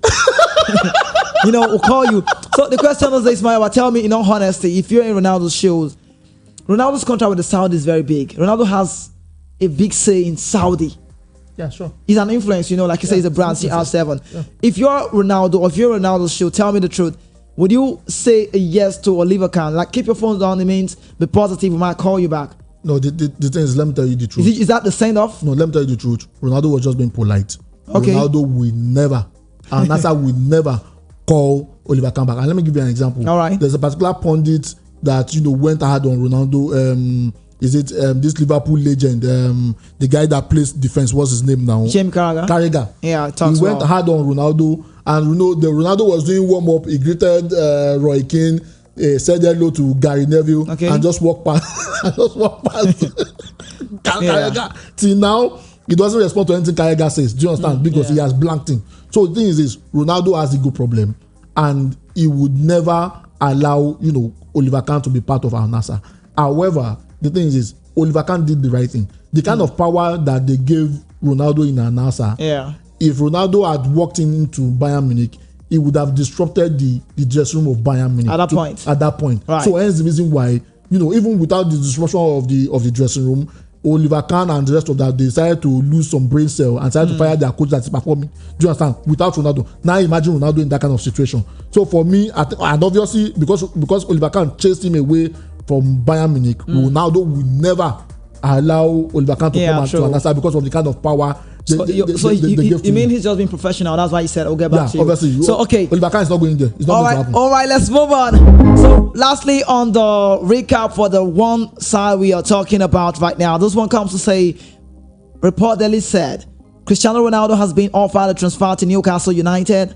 We'll call you. So the question is this, Maya, tell me in all honesty, if you're in Ronaldo's shoes, Ronaldo's contract with the Saudi is very big. Ronaldo has a big say in Saudi. Yeah, sure. He's an influence, like you say, he's a brand, CR7. Yeah. If you're Ronaldo, or if you're Ronaldo's shoe, tell me the truth. Would you say a yes to Oliver Kahn? Like, keep your phones on, it means be positive, we might call you back. No, the thing is, let me tell you the truth. Is that the send off? No, let me tell you the truth. Ronaldo was just being polite. Okay. Ronaldo will never, and Nasser will never call Oliver Kahn back. And let me give you an example. All right. There's a particular pundit that, went hard on Ronaldo. This Liverpool legend, the guy that plays defense, what's his name now? Jamie Carragher. Yeah, he went hard on Ronaldo. And Ronaldo was doing warm up. He greeted Roy Keane, said hello to Gary Neville, and just walked past. Carragher. Till now, he doesn't respond to anything Carragher says. Do you understand? Because he has blanked him. So the thing is Ronaldo has a good problem, and he would never allow Oliver Kahn to be part of Al Nassr. However, the thing is Oliver Kahn did the right thing. The kind of power that they gave Ronaldo in Al Nassr. Yeah. If Ronaldo had walked into Bayern Munich, he would have disrupted the dressing room of Bayern Munich. At that point. Right. So hence the reason why, even without the disruption of the dressing room, Oliver Kahn and the rest of that, they decided to lose some brain cell and decided to fire their coach that is performing. Do you understand? Without Ronaldo. Now imagine Ronaldo in that kind of situation. So for me, and obviously because Oliver Kahn chased him away from Bayern Munich, Ronaldo will never allow Oliver Kahn to come to another side because of the kind of power. You mean he's just being professional? That's why he said, "I'll get back to you." Obviously. So okay, Oliver Kahn is not going there. It's not going to happen. All right, let's move on. So lastly, on the recap for the one side we are talking about right now, this one comes to say, reportedly said, Cristiano Ronaldo has been offered a transfer to Newcastle United,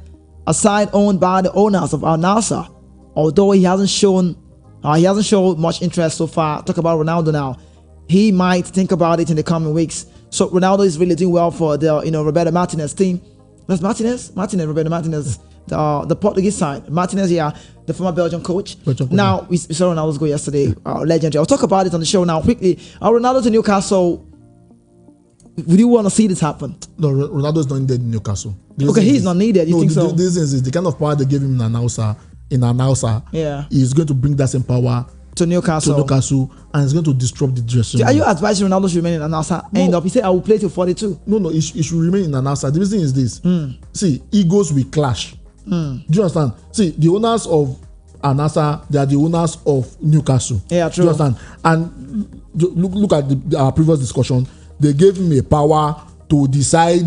a side owned by the owners of Al Nassr. Although he hasn't shown much interest so far. Talk about Ronaldo now. He might think about it in the coming weeks. So Ronaldo is really doing well for the Roberto Martinez team. That's Roberto Martinez, the Portuguese side. Martinez, the former Belgian coach. Now we saw Ronaldo's goal yesterday, legendary. I'll talk about it on the show now quickly. Ronaldo to Newcastle. Would you want to see this happen? No, Ronaldo is not needed in Newcastle. He's not needed. You think so? This is the kind of power they gave him in Al Nassr. Yeah, he's going to bring that same power to Newcastle, and it's going to disrupt the dressing room. Are you advising Ronaldo should remain in Al Nassr? End up, he said, "I will play till 42." No, he should remain in Al Nassr. The reason is this: see, egos will clash. Do you understand? See, the owners of Al Nassr, they are the owners of Newcastle. Yeah, true. Do you understand? And look at our previous discussion. They gave him a power to decide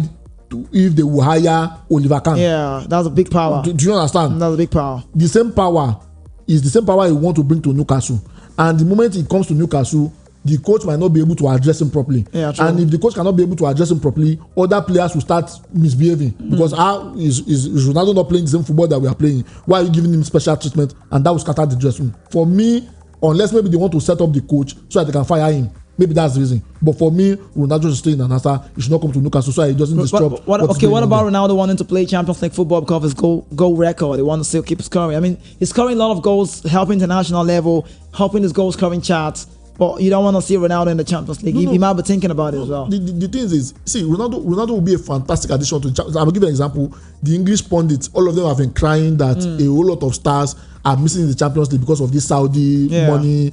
if they will hire Oliver Kahn. Yeah, that's a big power. Do you understand? That's a big power. The same power is the same power he want to bring to Newcastle. And the moment he comes to Newcastle, the coach might not be able to address him properly. Yeah, true. And if the coach cannot be able to address him properly, other players will start misbehaving. Because how is Ronaldo not playing the same football that we are playing? Why are you giving him special treatment? And that will scatter the dressing room. For me, unless maybe they want to set up the coach so that they can fire him. Maybe that's the reason. But for me, Ronaldo should stay in Al Nassr. He should not come to Newcastle so he doesn't disrupt. What about Ronaldo wanting to play Champions League football because of his goal record? He wants to still keep scoring. I mean, he's scoring a lot of goals, helping international level, helping his goal scoring charts. But you don't want to see Ronaldo in the Champions League. He might be thinking about it as well. The thing is, see, Ronaldo will be a fantastic addition to the Champions League. I will give you an example. The English pundits, all of them have been crying that a whole lot of stars are missing the Champions League because of this Saudi money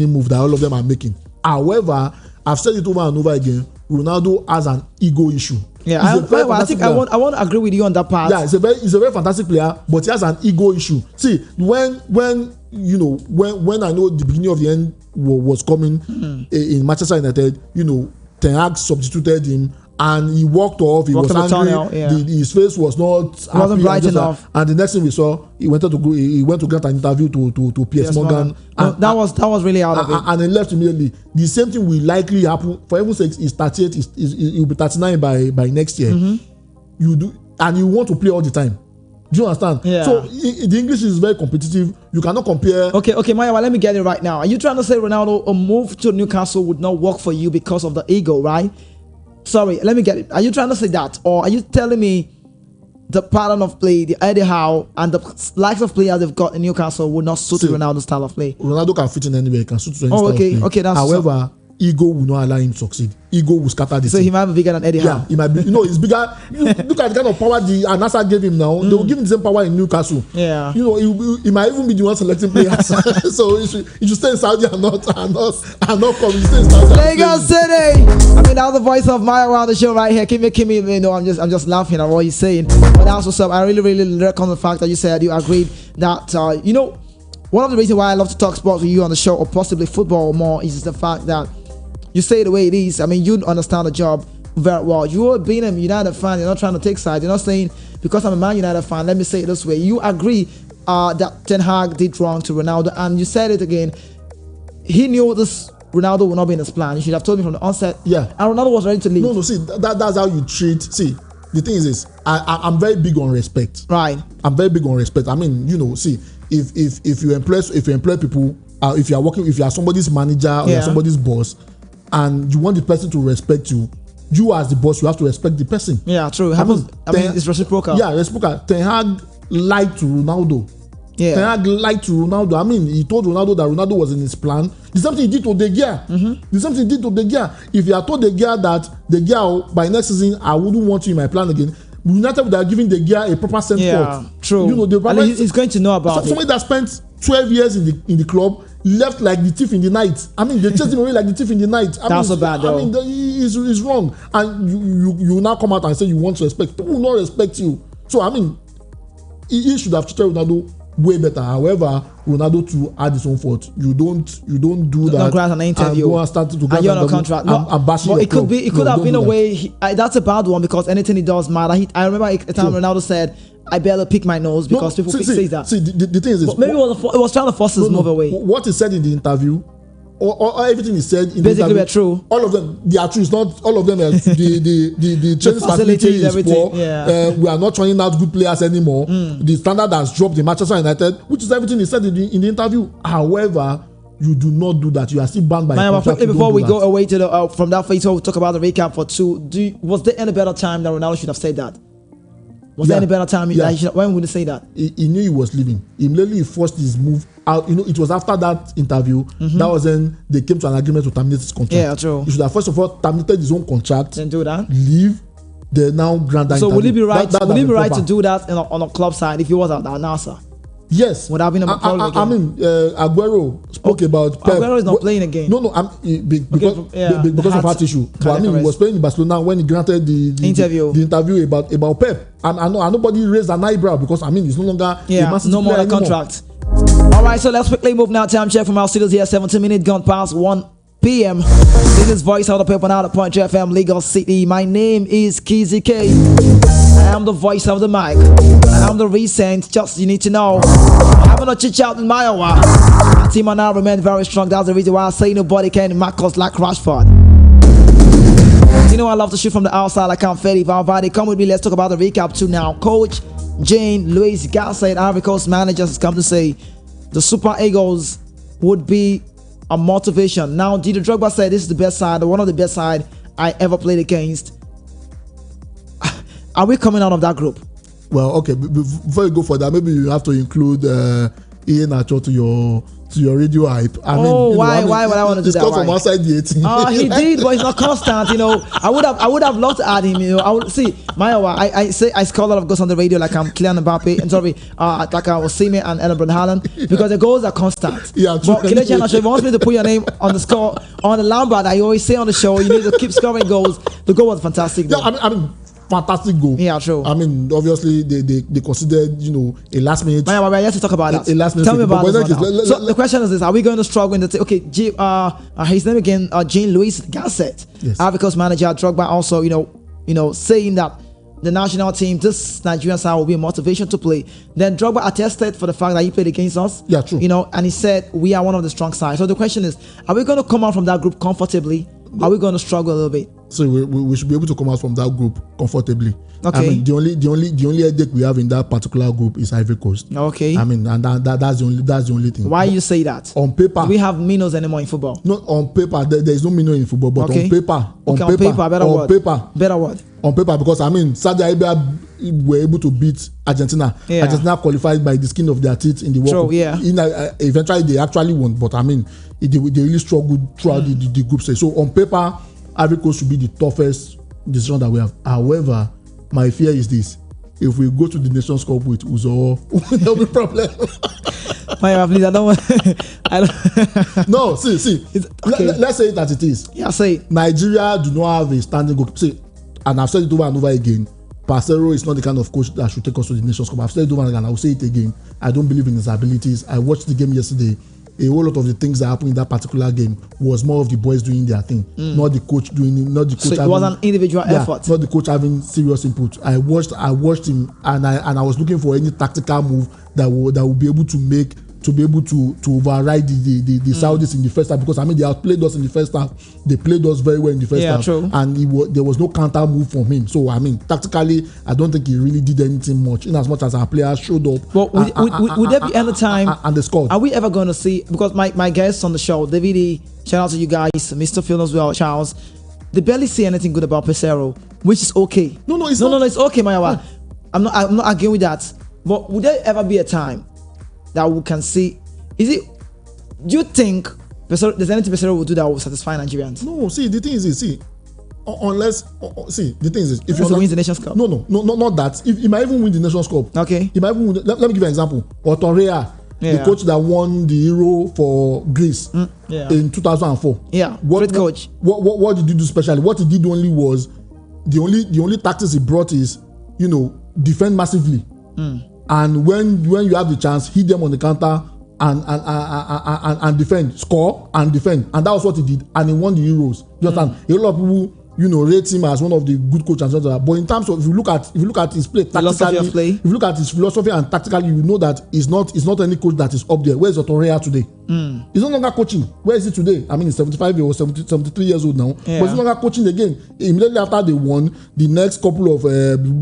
move that all of them are making. However, I've said it over and over again. Ronaldo has an ego issue. Yeah, I think I want to agree with you on that part. Yeah, he's a very fantastic player, but he has an ego issue. See, when I know the beginning of the end was coming in Manchester United, Ten Hag substituted him. And he walked off. He was angry. His face was not happy. Wasn't bright enough. And the next thing we saw, he went to grant an interview to Piers Morgan. That was really out of it. And he left immediately. The same thing will likely happen. For heaven's sake, he's 38. He'll be 39 by next year. You do, and you want to play all the time. Do you understand? Yeah. So the English is very competitive. You cannot compare. Okay, Maya, let me get it right now. Are you trying to say Ronaldo a move to Newcastle would not work for you because of the ego, right? Sorry, let me get it. Are you trying to say that? Or are you telling me the pattern of play, the Eddie Howe, and the likes of players they've got in Newcastle would not suit Ronaldo's style of play? Ronaldo can fit in anywhere. He can suit any style of play. Okay, that's however, ego will not allow him to succeed. Ego will scatter the team. So he might be bigger than Eddie Howe. Yeah, he might be. He's bigger. Look at the kind of power the Al Nassr gave him now. They will give him the same power in Newcastle. Yeah. He might even be the one selecting players. So he should stay in Saudi and not come. He stay in Saudi. Lagos City. I mean, that's the voice of Maya around the show right here. Kimi, I'm just laughing at what he's saying. But that's what's up. I really reckon the fact that you said you agreed that one of the reasons why I love to talk sports with you on the show, or possibly football more, is the fact that you say it the way it is. I mean, you understand the job very well. You being a United fan, you're not trying to take sides. You're not saying, because I'm a Man United fan, let me say it this way. You agree that Ten Hag did wrong to Ronaldo, and you said it again. He knew this Ronaldo would not be in his plan. You should have told me from the onset. Yeah. And Ronaldo was ready to leave. No, see, that's how you treat. See, the thing is this. I'm very big on respect. Right. I'm very big on respect. I mean, see, if you employ people, if you are somebody's manager or you're somebody's boss, and you want the person to respect you, you as the boss, you have to respect the person. Yeah, true. It's reciprocal. Yeah, reciprocal. Ten Hag lied to Ronaldo. Yeah. Ten Hag lied to Ronaldo. I mean, he told Ronaldo that Ronaldo was in his plan. The same thing he did to De Gea. The same thing he did to De Gea. If he had told De Gea that De Gea, by next season, I wouldn't want you in my plan again, United would have given De Gea a proper send forth. Yeah, true. He's going to know about it. Somebody that spent 12 years in the club, left like the thief in the night. I mean, they chased him away like the thief in the night. That's so bad, though. I mean, he's wrong. And you now come out and say you want to respect. People will not respect you. So, I mean, he should have treated Ronaldo way better. However, Ronaldo too had his own fault. You don't do that. Don't grant an interview. And go and start to grant you're on a contract. But it could have been a way. That's a bad one because anything he does matter. I remember a time Ronaldo said, "I barely pick my nose," because people say that. See, the thing is this. Maybe it was trying to force his move away. What he said in the interview, or everything he said in basically the interview, true. All of them, they are true. It's not all of them. The training facility is poor. Yeah. We are not turning out good players anymore. The standard has dropped in Manchester United, which is everything he said in the interview. However, you do not do that. You are still banned by contract. Before we go away to the from that phase, we'll talk about the recap for 2. Was there any better time that Ronaldo should have said that? Was there any better time? When would he say that? He knew he was leaving. Immediately forced his move out. It was after that interview that was when they came to an agreement to terminate his contract. Yeah, true. He should have first of all terminated his own contract. Then do that. Leave. They now grant that. So interview. would it be right? Would it be right proper. to do that on a club side if he was at NASA? Yes. Would have been a problem again. I mean, Aguero spoke about Pep. Aguero is not playing again. No, because of heart issue. But I mean, he was playing in Barcelona when he granted the interview about Pep, and nobody raised an eyebrow because I mean, it's no longer no more a contract. All right, so let's quickly move now. Time check from our studios here. 17 minutes gone past 1 p.m. This is Voice of the People now, the Point FM, Lagos City. My name is Kizzy K. I am the voice of the mic. I am the recent, just you need to know. I'm having a chit chat in my hour. My team and I remain very strong. That's the reason why I say nobody can mark us like Rashford. You know I love to shoot from the outside. I can't fail it. Valverde, come with me. Let's talk about the recap too now. Coach Jane Luis Gaffe, Ivory Coast managers, has come to say the Super Eagles would be a motivation. Now, Didier Drogba said this is the best side, one of the best side I ever played against. Are we coming out of that group? Well, okay. Before you go for that, maybe you have to include Ian Acho to your radio hype. Why would I want to do that? It's come from outside the 18. He did, but it's not constant. I would have loved to add him. I would see Mayowa. I score a lot of goals on the radio, like I'm Kylian Mbappe, and sorry, like I was Osimhen and Erling Haaland, because the goals are constant. Yeah, but Kelechi Iheanacho, if you want me to put your name on the score on the Lambert, I always say on the show, you need to keep scoring goals. The goal was fantastic. Though. Yeah, I mean. Fantastic goal. Yeah, true. I mean, obviously they considered a last minute. I have to talk about that. A last minute. Tell me about this. So the question is this: are we going to struggle in the his name again, Jean-Louis Gasset, yes. Ivory Coast manager. Drogba also, saying that the national team, this Nigerian side will be a motivation to play. Then Drogba attested for the fact that he played against us. Yeah, true. And he said we are one of the strong sides. So the question is: are we going to come out from that group comfortably? Are we going to struggle a little bit? So we should be able to come out from that group comfortably. Okay. I mean, the only headache we have in that particular group is Ivory Coast. Okay. I mean, and that's the only thing. Why you say that? On paper, do we have minnows anymore in football? No, on paper there is no minnow in football, but on paper, better word. On paper, because I mean, Saudi Arabia were able to beat Argentina. Yeah. Argentina qualified by the skin of their teeth in the World Cup. Yeah. Eventually, they actually won, but I mean, they really struggled throughout the group stage. So on paper, Ivory Coast should be the toughest decision that we have. However, my fear is this: if we go to the Nations Cup with Uzoho, there'll be problem. Please, I don't. No, see. Okay. Let's say it as it is. Yeah, say it. Nigeria do not have a standing goal. See, and I've said it over and over again. Peseiro is not the kind of coach that should take us to the Nations Cup. I've said it over and I will say it again. I don't believe in his abilities. I watched the game yesterday. A whole lot of the things that happened in that particular game was more of the boys doing their thing, not the coach doing it, not the coach. So it was an individual effort, not the coach having serious input. I watched him, and I was looking for any tactical move that would be able to make to be able to override the Saudis in the first half, because I mean they outplayed us in the first half. They played us very well in the first half, true. And there was no counter move from him. So I mean tactically, I don't think he really did anything much. In as much as our players showed up. But would there be any time and they scored? Are we ever going to see? Because my guests on the show, David, shout out to you guys, Mr. Phil as well, Charles. They barely say anything good about Peseiro, which is okay. No, it's okay, Mayawa. I'm not arguing with that. But would there ever be a time that we can see? Do you think there's anything Peseiro will do that will satisfy Nigerians? No, see, the thing is this, unless the thing is this, if he wins the Nations Cup. No, not that. If he might even win the Nations Cup. Okay. He might even win, let me give you an example. Or Torreira, the coach that won the Euro for Greece in 2004. Yeah, great coach. What did he do specially? What he did only was the only tactics he brought is, defend massively, and when you have the chance, hit them on the counter and defend, score and defend, and that was what he did, and he won the Euros. You understand? A lot of people rate him as one of the good coaches, but in terms of if you look at his play tactically, if you look at his philosophy and tactically, you know that he's not any coach that is up there. Where is Otorea today? He's no longer coaching. Where is he today? I mean, he's 75 or 73 years old now, but he's no longer coaching again. Immediately after they won the next couple of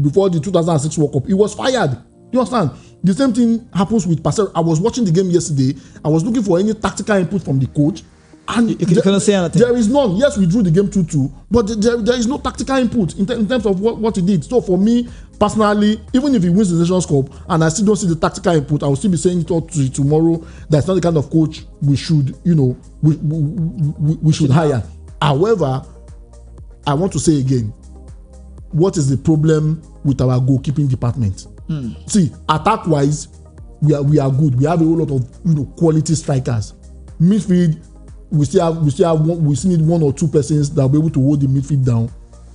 before the 2006 World Cup, he was fired. You understand? The same thing happens with Peseiro. I was watching the game yesterday. I was looking for any tactical input from the coach. And you couldn't say anything. There is none. Yes, we drew the game 2-2, but there is no tactical input in terms of what he did. So for me personally, even if he wins the Nations Cup and I still don't see the tactical input, I will still be saying it all to tomorrow. That's not the kind of coach we should, we should hire. However, I want to say again, what is the problem with our goalkeeping department? See, attack-wise, we are good. We have a whole lot of quality strikers. Midfield, we still need one or two persons that will be able to hold the midfield down.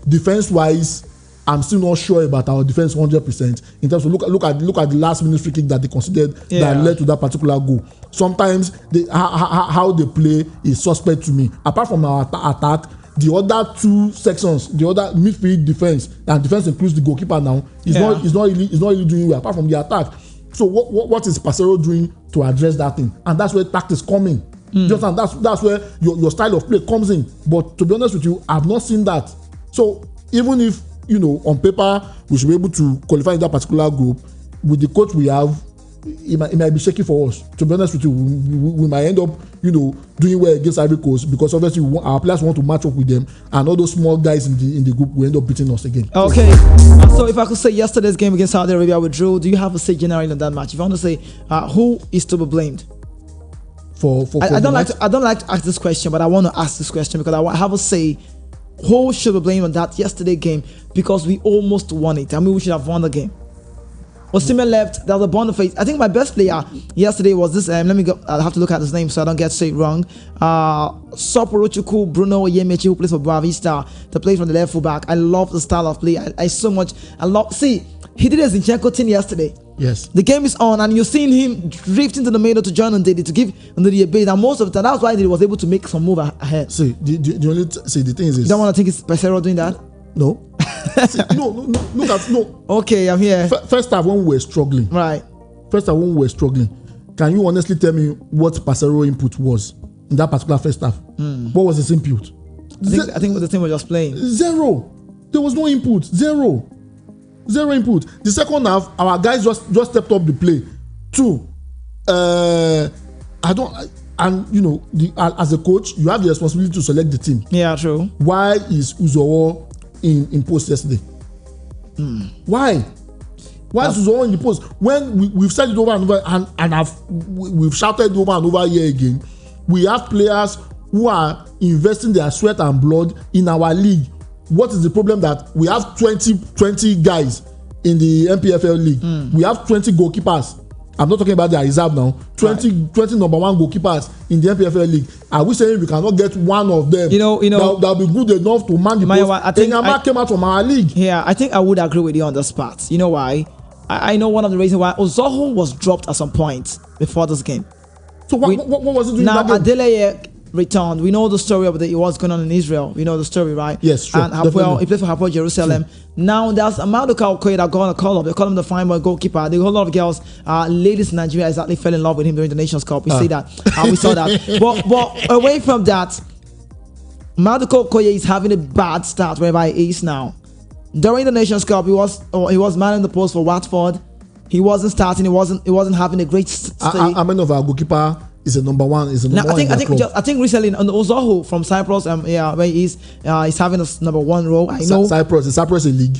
Defense-wise, I'm still not sure about our defense 100%. In terms of look at the last minute free kick that they considered that led to that particular goal. Sometimes how they play is suspect to me. Apart from our attack, the other two sections, the other midfield defense, and defense includes the goalkeeper now, is not really doing well. Apart from the attack, so what is Peseiro doing to address that thing? And that's where tactics come in. Just and that's where your style of play comes in. But to be honest with you, I've not seen that. So even if on paper we should be able to qualify in that particular group with the coach we have, it might be shaky for us. To be honest with you, we might end up doing well against Ivory Coast because obviously our players want to match up with them, and all those small guys in the group will end up beating us again. Okay, so if I could say yesterday's game against Saudi Arabia withdrew, do you have a say generally on that match? If you want to say who is to be blamed? I don't like to ask this question, but I want to ask this question because I have a say. Who should be blamed on that yesterday game? Because we almost won it. I mean, we should have won the game. Osimhen left. There was a boniface. I think my best player yesterday was this. Let me go. I'll have to look at his name so I don't get to say it wrong. Soporochukwu Bruno Yemechi, who plays for Boavista, the plays from the left full back. I love the style of play. I love. See, he did a Zinchenko thing yesterday. Yes. The game is on, and you're seeing him drift into the middle to join Ndidi to give Ndidi a bait. And most of the time, that's why he was able to make some move ahead. See, the thing is, you don't want to think it's Peseiro doing that? No. See, no. Look at no. Okay, I'm here. First half when we were struggling. Right. First half when we were struggling. Can you honestly tell me what Peseiro input was in that particular first half? What was his input? I think the team was just playing. Zero. There was no input. Zero input. The second half, our guys just stepped up the play. Two, as a coach, you have the responsibility to select the team. Yeah, true. Why is Uzoho in post yesterday? Why? Why is Uzoho in the post? When we've said it over and over, and we've shouted over and over here again, we have players who are investing their sweat and blood in our league. What is the problem? That we have 20 guys in the MPFL league. We have 20 goalkeepers. I'm not talking about their reserve now. 20 number one goalkeepers in the MPFL league. Are we saying we cannot get one of them? That'll be good enough to man the post. Enyama came out from our league. Yeah, I think I would agree with you on this part. You know why? I know one of the reasons why Uzoho was dropped at some point before this game. So what was he doing now? That game? Adeleye returned. We know the story of what's going on in Israel. We know the story, right? Yes, sure. And he played for Hapoel Jerusalem. Sure. Now there's Maduka Okoye that got on a call up. They call him the fine boy goalkeeper. The whole lot of girls, ladies in Nigeria, exactly fell in love with him during the Nations Cup. We see that. We saw that. But away from that, Maduka Okoye is having a bad start wherever he is now. During the Nations Cup, he was manning the post for Watford. He wasn't starting. He wasn't having a great stay. How many of our goalkeeper is a number one? I think recently on Uzoho from Cyprus, where he's having a number one role. I know Cyprus a league.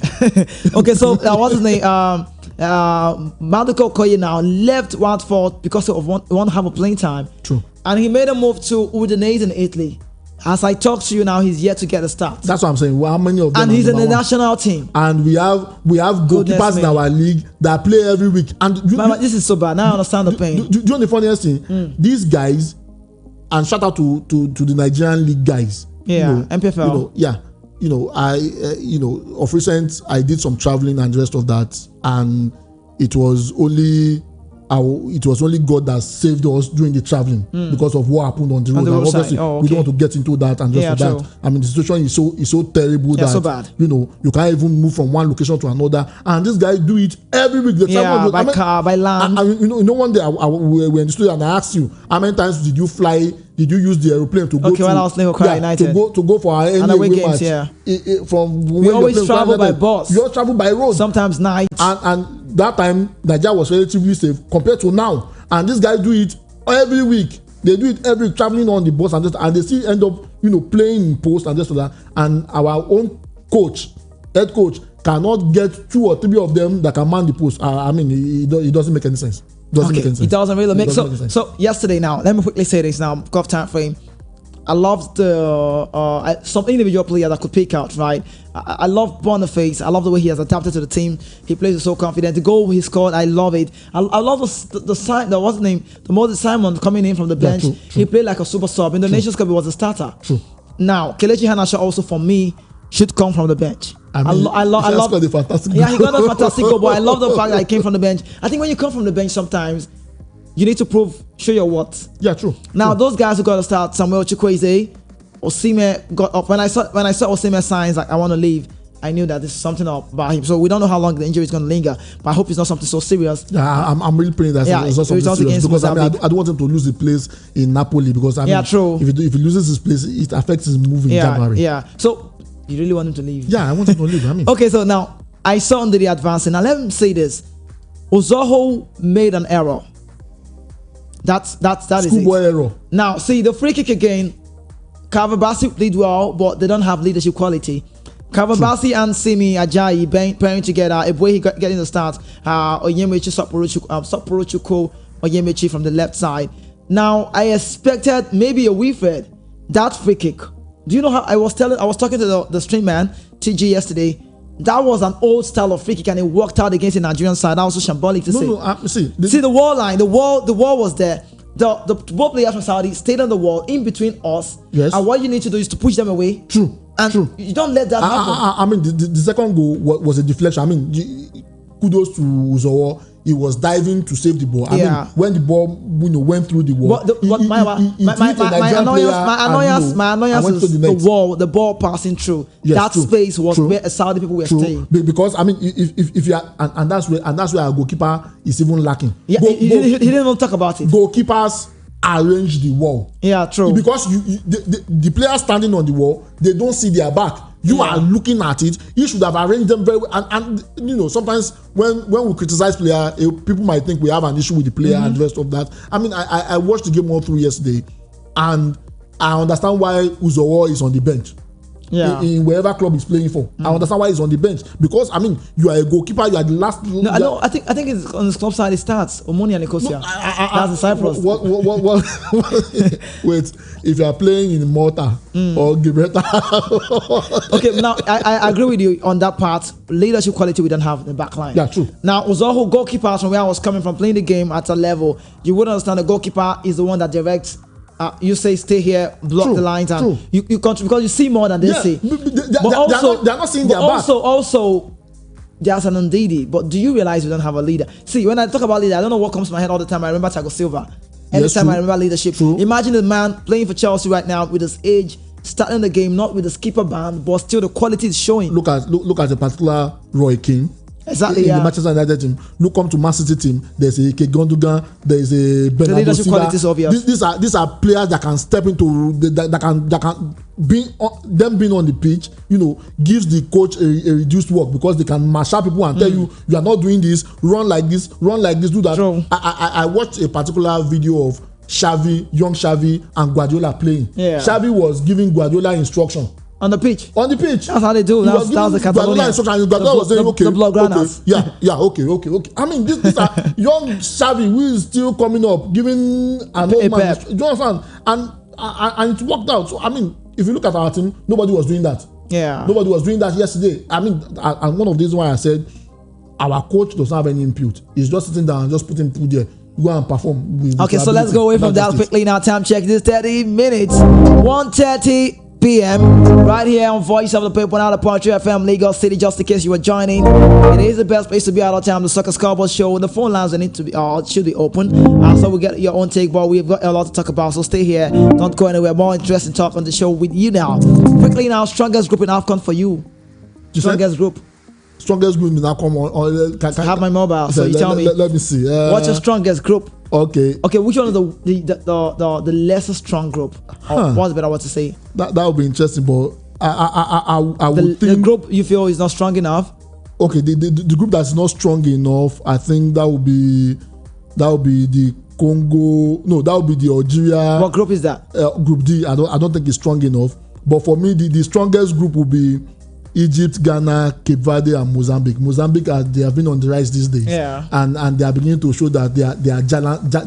Okay, so what's his name? Maduka Okoye now left Watford because of want to have a playing time. True. And he made a move to Udinese in Italy. As I talk to you now, he's yet to get a start. That's what I'm saying. Well, how many of them? And he's in the national team. And we have goalkeepers in our league that play every week. And this is so bad. Now I understand the pain. Do you know the funniest thing? These guys, and shout out to the Nigerian league guys. Yeah, MPFL. Of recent I did some traveling and the rest of that, and it was only God that saved us during the traveling because of what happened on the road. And obviously, we don't want to get into that and just for that. I mean, the situation is so terrible that so bad. You can't even move from one location to another. And these guys do it every week. They travel by car, by land. One day we were in the studio and I asked you, how many times did you fly? Did you use the airplane to go to? When I was playing with United. To go for our away games, match. We always travel by bus. You all travel by road. Sometimes night. And that time Nigeria was relatively safe compared to now. And these guys do it every week. They do it every week, traveling on the bus and they still end up playing in post and just that. And our own head coach, cannot get 2 or 3 of them that can man the post. I mean, it doesn't make any sense. It doesn't really make sense. So yesterday now, let me quickly say this now. Gulf time frame. I loved the some individual player that could pick out, right? I love Boniface. I love the way he has adapted to the team. He plays with so confident. The goal he scored, I love it. I love what's the name? The Moses Simon coming in from the bench. True. He played like a super sub. In the Nations Cup, he was a starter. True. Now, Kelechi Iheanacho also for me should come from the bench. I love the fantastic goal. Yeah, he got a fantastic goal, but I love the fact that he came from the bench. I think when you come from the bench sometimes, you need to show your worth. Yeah, true. Now, those guys who got to start, Samuel Chukwueze, Osimhen got up. When I saw Osimhen signs like I want to leave, I knew that there's something up about him. So we don't know how long the injury is going to linger, but I hope it's not something so serious. Yeah, I'm really praying that it's not something serious because I don't want him to lose the place in Napoli because true. If he loses his place, it affects his move in January. Yeah. So you really want him to leave? Yeah, I want him to leave. Okay, so now I saw under the advancing. Now let me say this: Uzoho made an error. That is it. Error. Now see the free kick again. Kavabasi played well, but they don't have leadership quality. Kavabasi and Simi Ajayi pairing together. Ebwe getting the start. Onyemechi Saporuchuko Onyemechi from the left side. Now I expected maybe a Wilfred. That free kick. Do you know how I was talking to the stream man TG yesterday? That was an old style of free kick and it worked out against the Nigerian side. That was so shambolic to say. See the wall line. The wall was there. The ball players from Saudi stayed on the wall in between us. Yes. And what you need to do is to push them away. True. You don't let that happen. I mean, the second goal was a deflection. I mean, kudos to Uzoho. He was diving to save the ball. I mean, when the ball went through the wall, my annoyance is the ball passing through. Yes, that space was where Saudi people were staying. Because I mean, if you are, and that's where our goalkeeper is even lacking. Yeah, he didn't even talk about it. Goalkeepers arrange the wall. Yeah, true. Because the players standing on the wall, they don't see their back. You are looking at it. You should have arranged them very well. And sometimes when we criticize player, people might think we have an issue with the player and the rest of that. I mean, I watched the game all through yesterday, and I understand why Uzoho is on the bench. Yeah. In wherever club he's playing for, I understand why he's on the bench because I mean you are a goalkeeper. You are the last. No, I think it's on his club side. It starts Omoni and Nicosia. That's the Cyprus. What? Wait, if you are playing in Malta or Gibraltar. Okay, now I agree with you on that part. Leadership quality we don't have in the back line. Yeah, true. Now Uzoho goalkeepers from where I was coming from playing the game at a level, you would understand the goalkeeper is the one that directs. You say stay here, block the lines, and you control because you see more than they see. But also, they're not seeing their back. Also, there's an Ndidi. But do you realize we don't have a leader? See, when I talk about leader, I don't know what comes to my head all the time. I remember Thiago Silva. Anytime I remember leadership. True. Imagine a man playing for Chelsea right now with his age, starting the game, not with the skipper band, but still the quality is showing. Look at a particular Roy Keane. Exactly. In the Manchester United team, come to Man City team. There's a Ike Gundogan. There's a Bernardo Silva. The leadership quality is obvious. These are players that can step into that can being on the pitch. Gives the coach a reduced work because they can marshal people and tell you are not doing this. Run like this. Do that. True. I watched a particular video of young Xavi and Guardiola playing. Yeah. Xavi was giving Guardiola instruction. On the pitch. That's how they do. That's the Catalonia. The Blaugranas. Yeah. Okay. I mean, these are young Xavi who is still coming up, giving an old man. Do you understand? And it worked out. So I mean, if you look at our team, nobody was doing that. Yeah. Nobody was doing that yesterday. I mean, and one of these why I said our coach does not have any input. He's just sitting down and just putting people there. Go and perform. Okay, so let's go away from that quickly now. Time check. This 30 minutes. 1:30 p.m. right here on Voice of the People now the Poetry FM Lagos City. Just in case you were joining, it is the best place to be at all time. The Soccer Scoreboard Show. The phone lines need to be should be open, so we get your own take. But we've got a lot to talk about, so stay here. Don't go anywhere. More interesting talk on the show with you now. Quickly now, strongest group in AFCON for you. Strongest group. Strongest group now come on. I have my mobile, so you tell me. Let me see. What's your strongest group? Okay. Which one is the lesser strong group? What's better what to say? That would be interesting, but I would think the group you feel is not strong enough. Okay, the group that's not strong enough, I think that would be the Congo. No, that would be the Algeria. What group is that? Group D. I don't think it's strong enough. But for me, the strongest group would be Egypt, Ghana, Cape Verde, and Mozambique. Mozambique, they have been on the rise these days, and they are beginning to show that they are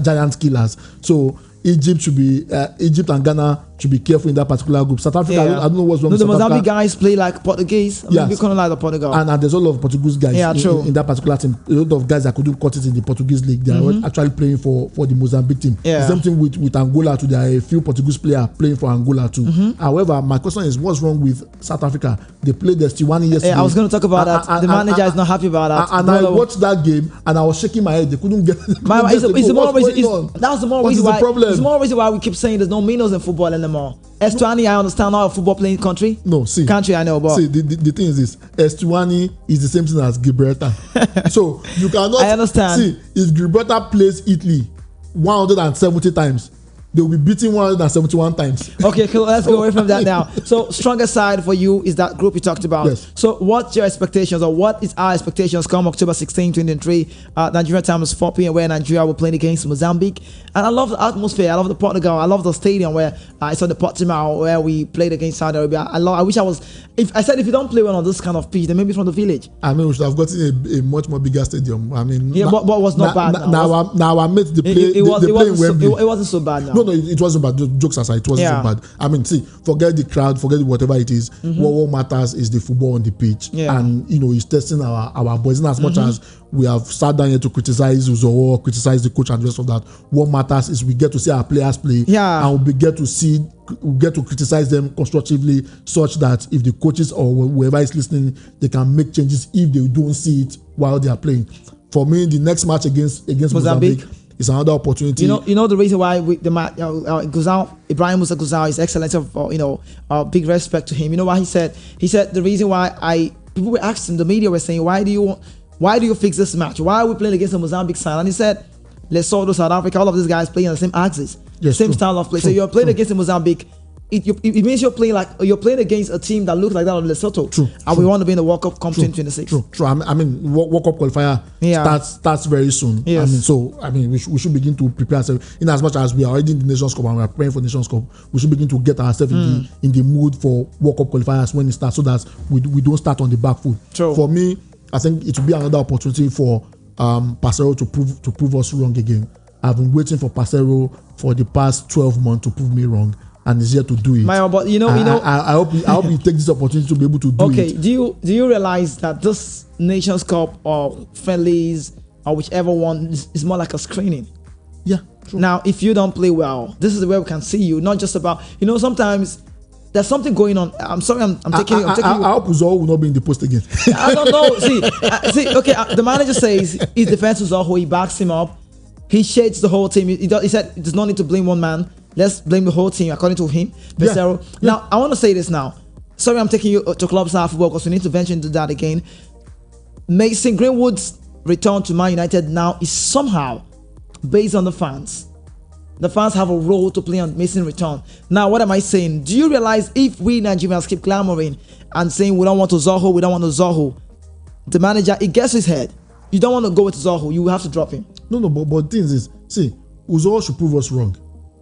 giant killers. So Egypt and Ghana should be careful in that particular group. South Africa, I don't know what's wrong with South South Mozambique Africa. guys play like Portuguese. We kind of like the Portugal. And there's a lot of Portuguese guys in that particular team. A lot of guys that couldn't cut it in the Portuguese league. They are actually playing for the Mozambique team. The same thing with Angola too. There are a few Portuguese players playing for Angola too. However, my question is, what's wrong with South Africa? They played the Stiwani yesterday. I was going to talk about that. The manager is not happy about that. And I watched that game and I was shaking my head. They couldn't get. That's the more reason why we keep saying there's no minnows in football anymore. Eswatini, I understand, not a football playing country. No, see. Country, I know, but see, the thing is this: Eswatini is the same thing as Gibraltar. So you cannot. I understand. See, if Gibraltar plays Italy 170 times, they will be beating 171 times. Okay, cool. Let's go away from that now. So, strongest side for you is that group you talked about. Yes. So, what's your expectations, or what is our expectations come October 16, 2023? Nigeria time is 4 p.m. where Nigeria will play against Mozambique. And I love the atmosphere. I love the Portugal. I love the stadium where I saw the Portimao where we played against Saudi Arabia. I wish I was. If you don't play well on this kind of pitch, then maybe from the village. I mean, we should have gotten a much more bigger stadium. I mean, but was not bad. Now I made the play. It wasn't so bad now. No, it wasn't bad. Jokes aside, it wasn't so bad. I mean, see, forget the crowd, forget whatever it is. What matters is the football on the pitch, and it's testing our boys. And as much as we have sat down here to criticize Uzoho, criticize the coach, and the rest of that, what matters is we get to see our players play, and we get to criticize them constructively, such that if the coaches or whoever is listening, they can make changes if they don't see it while they are playing. For me, the next match against Mozambique is another opportunity. You know the reason why Guzal, Ibrahim Musa Guzal, His Excellency, big respect to him. You know what he said? He said the reason why people were asking, the media were saying, why do you fix this match? Why are we playing against the Mozambique side? And he said, Lesotho, South Africa, all of these guys playing on the same axis, same style of play. So you're playing against the Mozambique. It means you're playing against a team that looks like that of Lesotho. We want to be in the World Cup 2026. True. I mean, World Cup qualifier starts very soon. Yes. I mean, we should begin to prepare ourselves. In as much as we are already in the Nations Cup and we are praying for Nations Cup, we should begin to get ourselves in the mood for World Cup qualifiers when it starts, so that we don't start on the back foot. True. For me, I think it will be another opportunity for Peseiro to prove us wrong again. I've been waiting for Peseiro for the past 12 months to prove me wrong, and he's here to do it. But I hope he takes this opportunity to be able to do it. Okay, do you realize that this Nations Cup or friendlies or whichever one is more like a screening? Yeah, true. Now, if you don't play well, this is where we can see you. Not just about, sometimes there's something going on. I'm sorry, I'm taking you. I hope Uzoho will not be in the post again. I don't know. See. Okay, the manager says he defends Uzoho. He backs him up. He shades the whole team. He said there's no need to blame one man. Let's blame the whole team, according to him. Peseiro. Yeah. Now, I want to say this now. Sorry, I'm taking you to club style football because we need to venture into that again. Mason Greenwood's return to Man United now is somehow based on the fans. The fans have a role to play on Mason's return. Now, what am I saying? Do you realize if we Nigerians keep clamoring and saying we don't want Uzoho, the manager, it gets his head. You don't want to go with Uzoho, you will have to drop him. No, but the thing is, see, Uzoho should prove us wrong.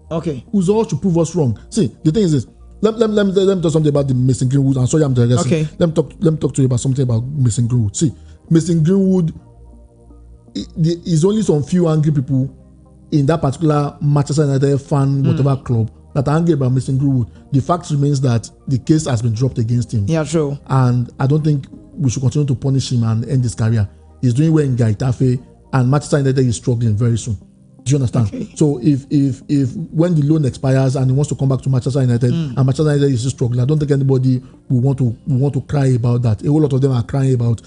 Okay. Uzoho should prove us wrong. See, the thing is this. Let me talk something about the Mason Greenwood. I'm sorry, I'm digressing. Okay. Let me talk to you about something about Mason Greenwood. See, Mason Greenwood is only some few angry people in that particular Manchester United fan, whatever club, that are angry about Mason Greenwood, the fact remains that the case has been dropped against him. Yeah, true. And I don't think we should continue to punish him and end his career. He's doing well in Getafe, and Manchester United is struggling very soon. Do you understand? Okay. So if when the loan expires and he wants to come back to Manchester United and Manchester United is still struggling, I don't think anybody will want to cry about that. A whole lot of them are crying about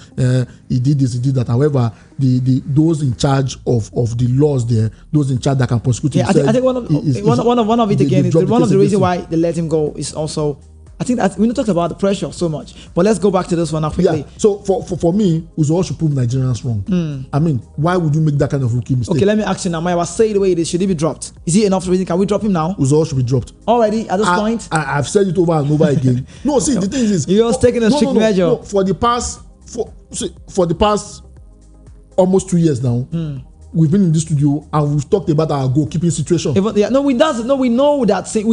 he did this, he did that. However, the those in charge of the laws there, those in charge that can prosecute him. I think one of it again is one of the reasons why they let him go is also. I think that we not talked about the pressure so much, but let's go back to this one now quickly. Yeah. So for me, Uzoho should prove Nigerians wrong. I mean, why would you make that kind of rookie mistake? Okay, let me ask you now. Maya, say the way it is. Should he be dropped? Is he enough reason? Can we drop him now? Uzoho should be dropped already at this point. I've said it over and over again. No, see, the thing is, you're taking a strict measure. No, for the past almost 2 years now. We've been in this studio and we've talked about our goalkeeping situation. We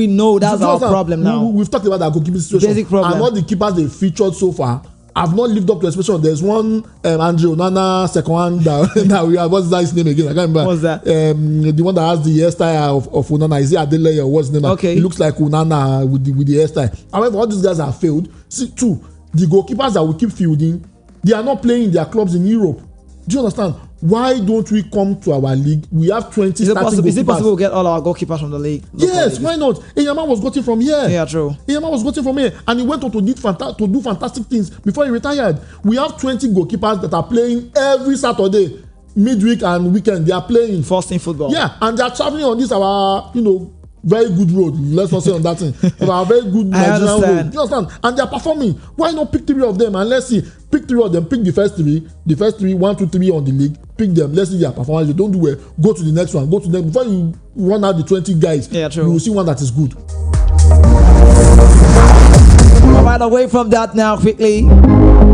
know that's our problem now. We've talked about our goalkeeping situation. Basic problem. And all the keepers they featured so far have not lived up to expectation. There's one Andre Onana second one that we have. What's that his name again? I can't remember. What's that? The one that has the hairstyle of Onana. Is it Adeleye or what's his name? Okay. He looks like Onana with the hairstyle. However, all these guys have failed. See, two, the goalkeepers that we keep fielding, they are not playing in their clubs in Europe. Do you understand? Why don't we come to our league? We have 20 starting goalkeepers. Is it possible to get all our goalkeepers from the league? Yes, why not? Ijeoma was gotten from here. Yeah, true. Ijeoma was gotten from here, and he went on to do fantastic things before he retired. We have 20 goalkeepers that are playing every Saturday, midweek and weekend. They are playing first team football. Yeah, and they are traveling on this very good road. Let's not say on that thing. Our very good Nigerian road. You understand? And they are performing. Why not pick 3 of them and let's see? Pick 3 of them. Pick the first 3. The first 3, 1, 2, 3 on the league. Pick them. Let's see their performance. They don't do well. Go to the next one. Go to them before you run out the 20 guys. Yeah, true. You will see one that is good. All right, away from that now quickly.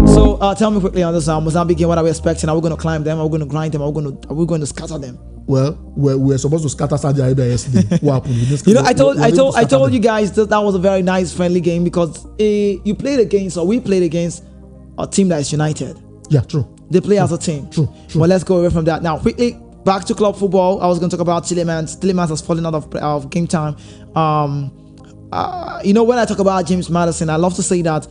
So tell me quickly on this Mozambique game. What are we expecting? Are we going to climb them? Are we going to grind them? Are we going to scatter them? Well, we're supposed to scatter Saudi Arabia yesterday. What happened? I told you guys that was a very nice, friendly game because we played against a team that is united. Yeah, true. They play as a team. True. Well, let's go away from that now. Quickly back to club football. I was going to talk about Tillemans. Tillemans has fallen out of game time. When I talk about James Maddison, I love to say that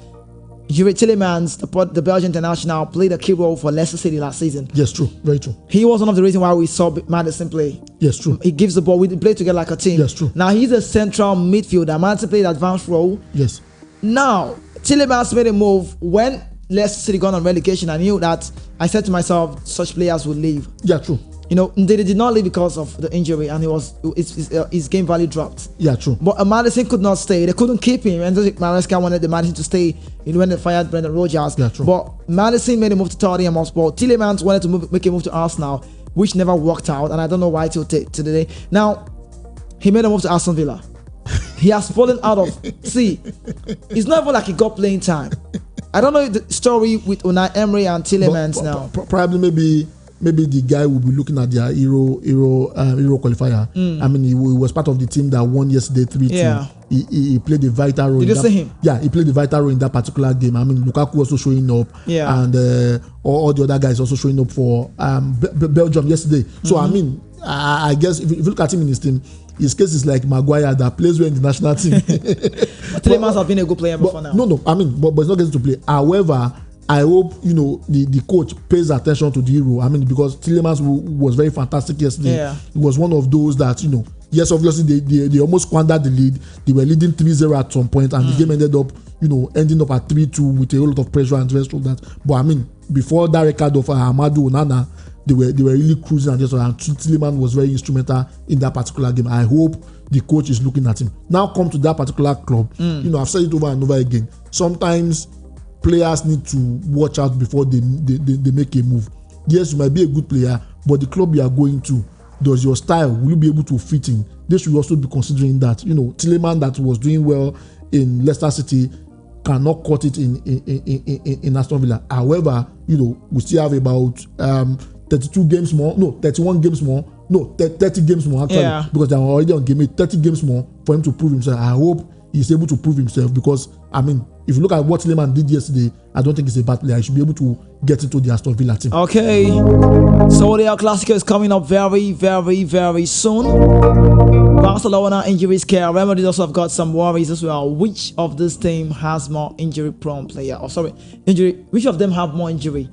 Yuri Tillemans, the Belgian international, played a key role for Leicester City last season. Yes, true. Very true. He was one of the reasons why we saw Maddison play. Yes, true. He gives the ball. We play together like a team. Yes, true. Now, he's a central midfielder. Maddison played advanced role. Yes. Now, Tillemans made a move when Leicester City got on relegation. I knew that. I said to myself, such players would leave. Yeah, true. They did not leave because of the injury, and his game value dropped. Yeah, true. But Maddison could not stay. They couldn't keep him. And Maresca wanted the Maddison to stay. When they fired Brendan Rodgers. Yeah, true. But Maddison made a move to Tottenham Hotspur. Tillemans wanted to make a move to Arsenal, which never worked out, and I don't know why till today. Now, he made a move to Aston Villa. He has fallen out of. See, it's not even like he got playing time. I don't know the story with Unai Emery and Tillemans now. Probably maybe the guy will be looking at their Euro qualifier. I mean, he was part of the team that won yesterday 3-2. Yeah. He played a vital role. Did you see him? Yeah, he played a vital role in that particular game. I mean, Lukaku also showing up. Yeah. And all the other guys also showing up for Belgium yesterday. So, I mean, I guess if you look at him in his team, his case is like Maguire that plays well in the national team. But Tillemans have been a good player before now. No, I mean, but he's not getting to play. However, I hope the coach pays attention to the Euro. I mean, because Tillemans was very fantastic yesterday. Yeah. He was one of those that yes, obviously they almost squandered the lead. They were leading 3-0 at some point, and the game ended up ending up at 3-2 with a whole lot of pressure and the rest of that. But I mean, before that record of Amadou Onana, they were really cruising and just, and Tillemans was very instrumental in that particular game. I hope the coach is looking at him. Now come to that particular club. I've said it over and over again. Sometimes players need to watch out before they make a move. Yes, you might be a good player, but the club you are going to, does your style, will you be able to fit in? They should also be considering that. Tillemans that was doing well in Leicester City cannot cut it in Aston Villa. However, we still have about 31 games more actually, yeah. Because they are already on game 8, 30 games more for him to prove himself. I hope he's able to prove himself, because I mean, if you look at what Tillemans did yesterday, I don't think he's a bad player. He should be able to get into the Aston Villa team. Okay, so the El Clasico is coming up very, very, very soon. Barcelona injury scare. Real Madrid also have got some worries as well. Which of this team has more injury-prone player? Which of them have more injury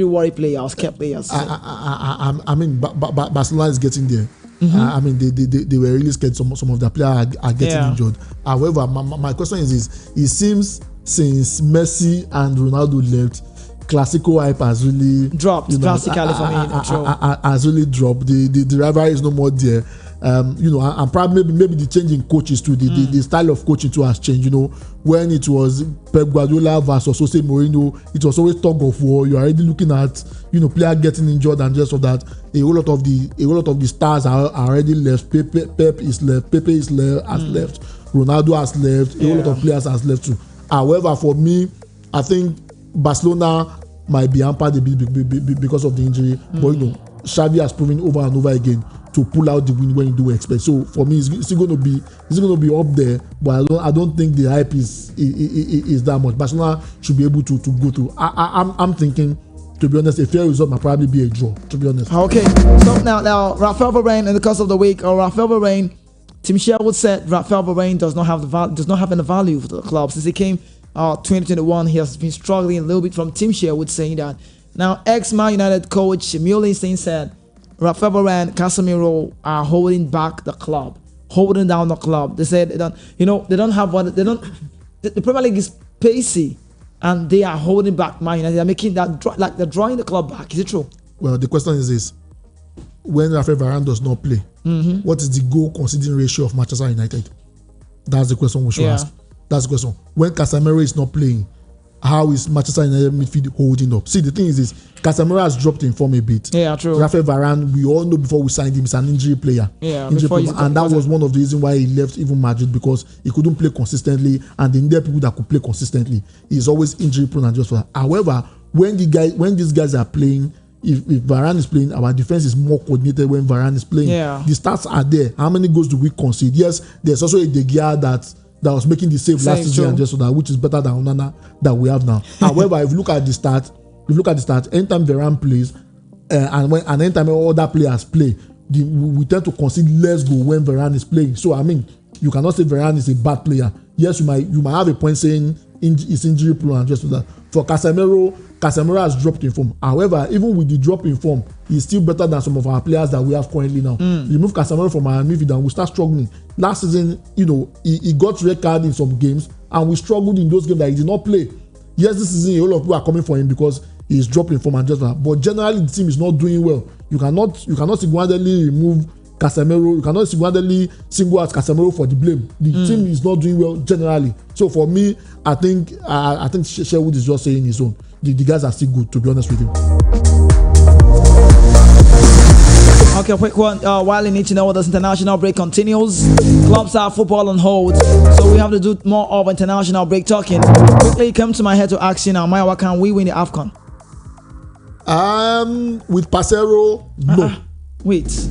worry players, scare players? I mean, Barcelona is getting there. I mean, they were really scared. Some of their players are getting injured. However, my question is this: it seems since Messi and Ronaldo left, Classico hype has really dropped drastically for me. Has really dropped. The rivalry is no more there. And probably maybe the change in coaches too. The style of coaching too has changed. When it was Pep Guardiola versus Jose Mourinho, it was always tug of war. You're already looking at player getting injured and just of that. A whole lot of the stars are already left. Pep is left. Pepe is left. Has left. Ronaldo has left. A whole lot of players has left too. However, for me, I think Barcelona might be hampered a bit because of the injury. But Xavi has proven over and over again to pull out the win when you do expect. So for me, it's going to be up there, but I don't think the hype is that much. Barcelona should be able to go through. I'm thinking, to be honest, a fair result might probably be a draw. To be honest. Okay. So now Rafael Varane in the course of the week, or Rafael Varane, Tim Sherwood said Rafael Varane does not have any value for the club since he came 2021. He has been struggling a little bit. From Tim Sherwood saying that. Now, ex-Man United coach Mulinstein said Rafael Varane, Casemiro are holding back the club, holding down the club. They said the Premier League is pacey, and they are holding back Man United. They're making that like they're drawing the club back. Is it true? Well, the question is this: when Rafael Varane does not play, what is the goal conceding ratio of Manchester United? That's the question we should ask. That's the question. When Casemiro is not playing, how is Manchester United midfield holding up? See, the thing is this: Casemiro has dropped in form a bit. Yeah, true. Rafael Varane, we all know before we signed him, he's an injury player. Yeah, and that was one of the reasons why he left even Madrid, because he couldn't play consistently, and they needed people that could play consistently. He's always injury prone and just for that. However, when these guys are playing, if Varane is playing, our defense is more coordinated when Varane is playing. Yeah. The stats are there. How many goals do we concede? Yes, there's also a De Gea that was making the save last season and just so that, which is better than Onana that we have now. However, if you look at the stats, anytime Varane plays, and anytime other players play, we tend to concede less goal when Varane is playing. So I mean, you cannot say Varane is a bad player. Yes, you might have a point saying it's injury prone and just so that. For Casemiro has dropped in form. However, even with the drop in form, he's still better than some of our players that we have currently now. Remove Casemiro from our midfield and we start struggling. Last season, he got red card in some games and we struggled in those games that he did not play. Yes, this season a lot of people are coming for him because he's dropping form and just that. But generally, the team is not doing well. You cannot single-handedly remove Casemiro. You cannot single-handedly single out Casemiro for the blame. The team is not doing well generally. So for me, I think Sherwood is just saying his own. The guys are still good, to be honest with you. Okay, quick one. While you need to know what this international break continues, clubs are football on hold, so we have to do more of international break talking. Quickly, come to my head to ask you now, Maya, what can we win the AFCON? With Peseiro, no. Wait.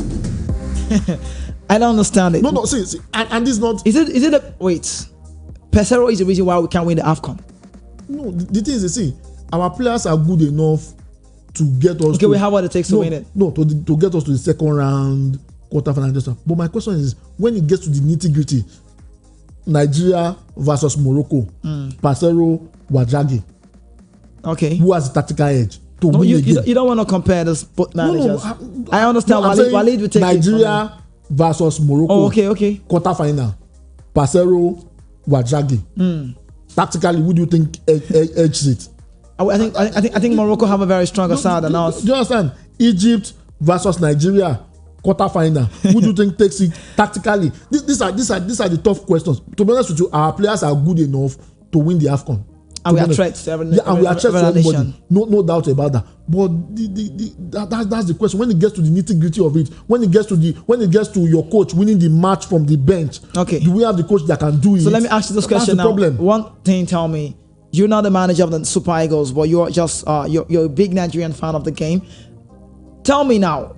I don't understand it. No, see, and this is not. Wait. Peseiro is the reason why we can't win the AFCON. No, the thing is, see, our players are good enough to get us. Okay, we have what it takes to win it. No, to get us to the second round, quarterfinal. But my question is, when it gets to the nitty-gritty, Nigeria versus Morocco, Peseiro, Wajagi. Okay. Who has the tactical edge to no, win you, the game? You don't want to compare those both managers. No, I understand. Walid will take Nigeria versus Morocco. Oh, okay. Quarterfinal, Peseiro, Wajagi. Tactically, who do you think edges it? I think Morocco have a very stronger side than us. Do you understand? Egypt versus Nigeria, quarterfinal. Who do you think takes it tactically? These are the tough questions. To be honest with you, our players are good enough to win the AFCON. And we are threats to every and we are threats to everybody. No doubt about that. But that's the question. When it gets to the nitty-gritty of it, when it gets to your coach winning the match from the bench, okay, do we have the coach that can do it? So let me ask you this question now. Problem. One thing, tell me, you're not the manager of the Super Eagles, but you're just you're a big Nigerian fan of the game. Tell me now,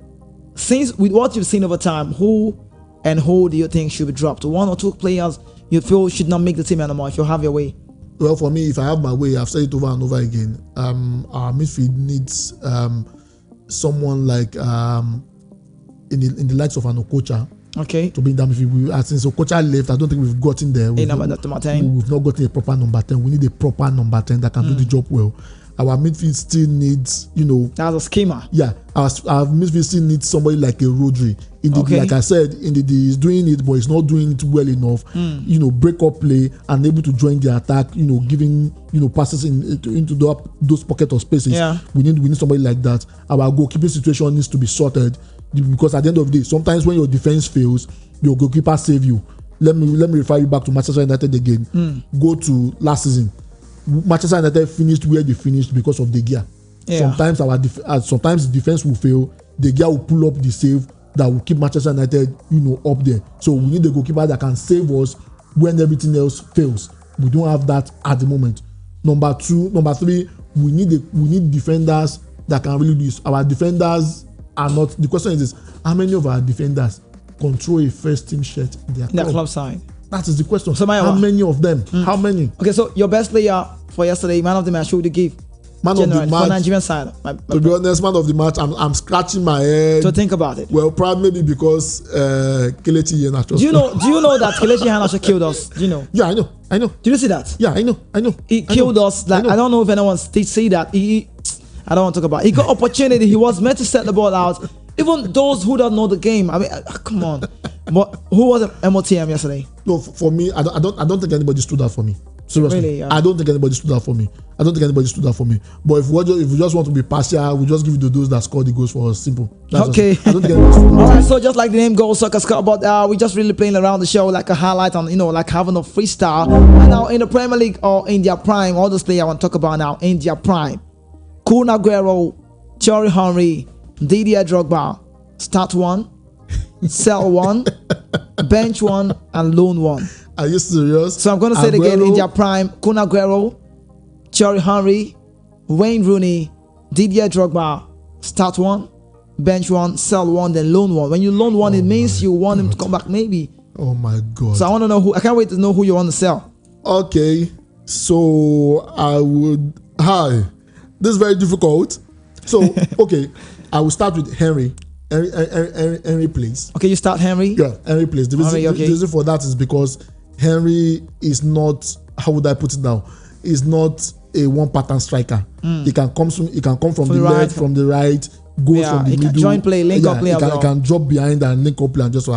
since with what you've seen over time, who do you think should be dropped? One or two players you feel should not make the team anymore if you have your way? Well, for me, if I have my way, I've said it over and over again. Our midfield needs someone like in the likes of an Okocha Okay. To be in that midfield. Since Okocha left, I don't think we've gotten there. We've not gotten a proper number 10. We need a proper number 10 that can do the job well. Our midfield still needs, that's a schema. Yeah, our midfield still needs somebody like a Rodri. Like I said, he's doing it, but he's not doing it well enough. Break up play and able to join the attack. Giving passes into those pockets of spaces. Yeah. We need somebody like that. Our goalkeeping situation needs to be sorted, because at the end of the day, sometimes when your defense fails, your goalkeeper save you. Let me refer you back to Manchester United again. Go to last season. Manchester United finished where they finished because of De Gea. Yeah. Sometimes the defense will fail. De Gea will pull up the save that will keep Manchester United, up there. So we need a goalkeeper that can save us when everything else fails. We don't have that at the moment. Number 3, we need defenders that can really do this. Our defenders are not. The question is this: how many of our defenders control a first team shirt in their club side? That is the question. So how many of them? How many? Okay, so your best player for yesterday, man of the match, who would you give? Man of the match. For Nigerian side. To be honest, man of the match, I'm scratching my head. To think about it. Well, probably because Kelechi Iheanacho. Do you know that Kelechi Iheanacho killed us? Do you know? Yeah, I know. Did you see that? Yeah, I know. He killed us. Like I don't know if anyone did see that. I don't want to talk about it. He got opportunity. He was meant to set the ball out. Even those who don't know the game, I mean, come on. But who was MOTM yesterday? No, for me, I don't think anybody stood out for me. Seriously, really, yeah. I don't think anybody stood out for me. But if we just want to be partial, we just give it to those that score the goals for us. Simple. That's okay. I don't think anybody stood out. All right. So just like the name Goal Soccer Score, but we just really playing around the show like a highlight on like having a freestyle. And now in the Premier League or in their prime, all those players I want to talk about now in their prime: Kun Aguero, Thierry Henry, Didier Drogba. Start 1, sell 1, bench 1, and loan 1. Are you serious? So I'm going to say it again in their prime: Kun Aguero, Thierry Henry, Wayne Rooney, Didier Drogba. Start 1, bench 1, sell 1, then loan 1. When you loan 1, it means you want him to come back maybe. Oh my God. So I want to know I can't wait to know who you want to sell. Okay. So this is very difficult. So, okay. I will start with Henry. Henry plays. Okay, you start Henry? Yeah, Henry plays. The reason for that is because Henry is not, how would I put it now? Is not a one-pattern striker. He can come from the left, from the right, go from the middle. Join play, link up play. He can drop behind and link up play and just so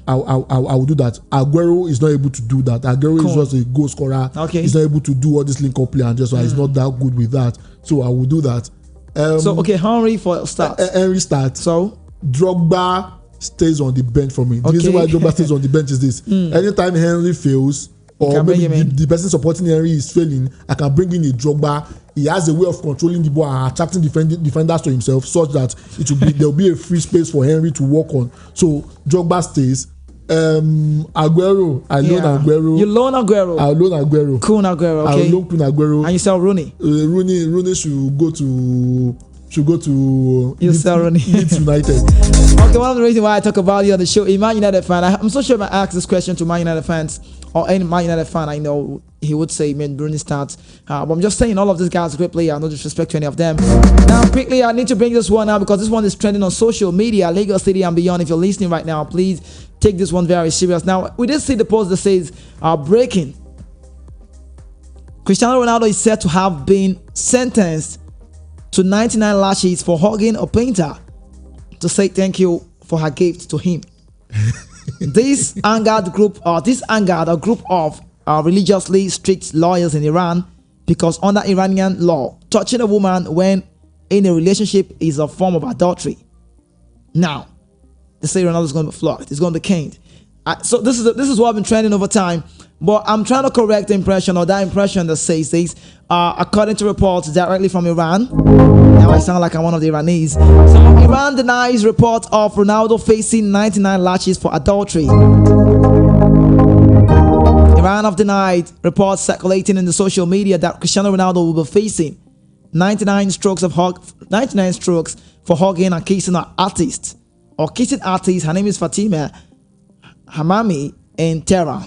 I will do that. Aguero is not able to do that. Aguero is just a goal scorer. Okay. He's not able to do all this link up play and just he's not that good with that. So I will do that. Henry for start. Henry starts. So Drogba stays on the bench for me. The reason why Drogba stays on the bench is this: anytime Henry fails, or maybe the person supporting Henry is failing, I can bring in a Drogba. He has a way of controlling the ball and attracting defenders to himself, such that there will be a free space for Henry to work on. So Drogba stays. Aguero, I loan Aguero. You loan Aguero. I loan Aguero. Kun Aguero. Okay. I loan Kun Aguero. And you sell Rooney. Rooney should go to. You sell Rooney. Leeds United. Okay, one of the reasons why I talk about you on the show, a Man United fan. I'm so sure if I ask this question to Man United fans or any Man United fan I know, he would say, man, Rooney starts. But I'm just saying, all of these guys are great players. No disrespect to any of them. Now, quickly, I need to bring this one out because this one is trending on social media, Lagos City and beyond. If you're listening right now, please take this one very serious. Now, we did see the post that says, breaking. Cristiano Ronaldo is said to have been sentenced to 99 lashes for hugging a painter to say thank you for her gift to him. This angered a group of religiously strict lawyers in Iran because under Iranian law, touching a woman when in a relationship is a form of adultery. Now, they say Ronaldo is going to be flogged. He's going to be caned. So this is what I've been trending over time. But I'm trying to correct the impression or that impression that says this. According to reports directly from Iran. Now I sound like I'm one of the Iranis. So Iran denies reports of Ronaldo facing 99 lashes for adultery. Iran have denied reports circulating in the social media that Cristiano Ronaldo will be facing 99 strokes for hugging and kissing an artist. Or kissing artist. Her name is Fatima Hamami in Tehran.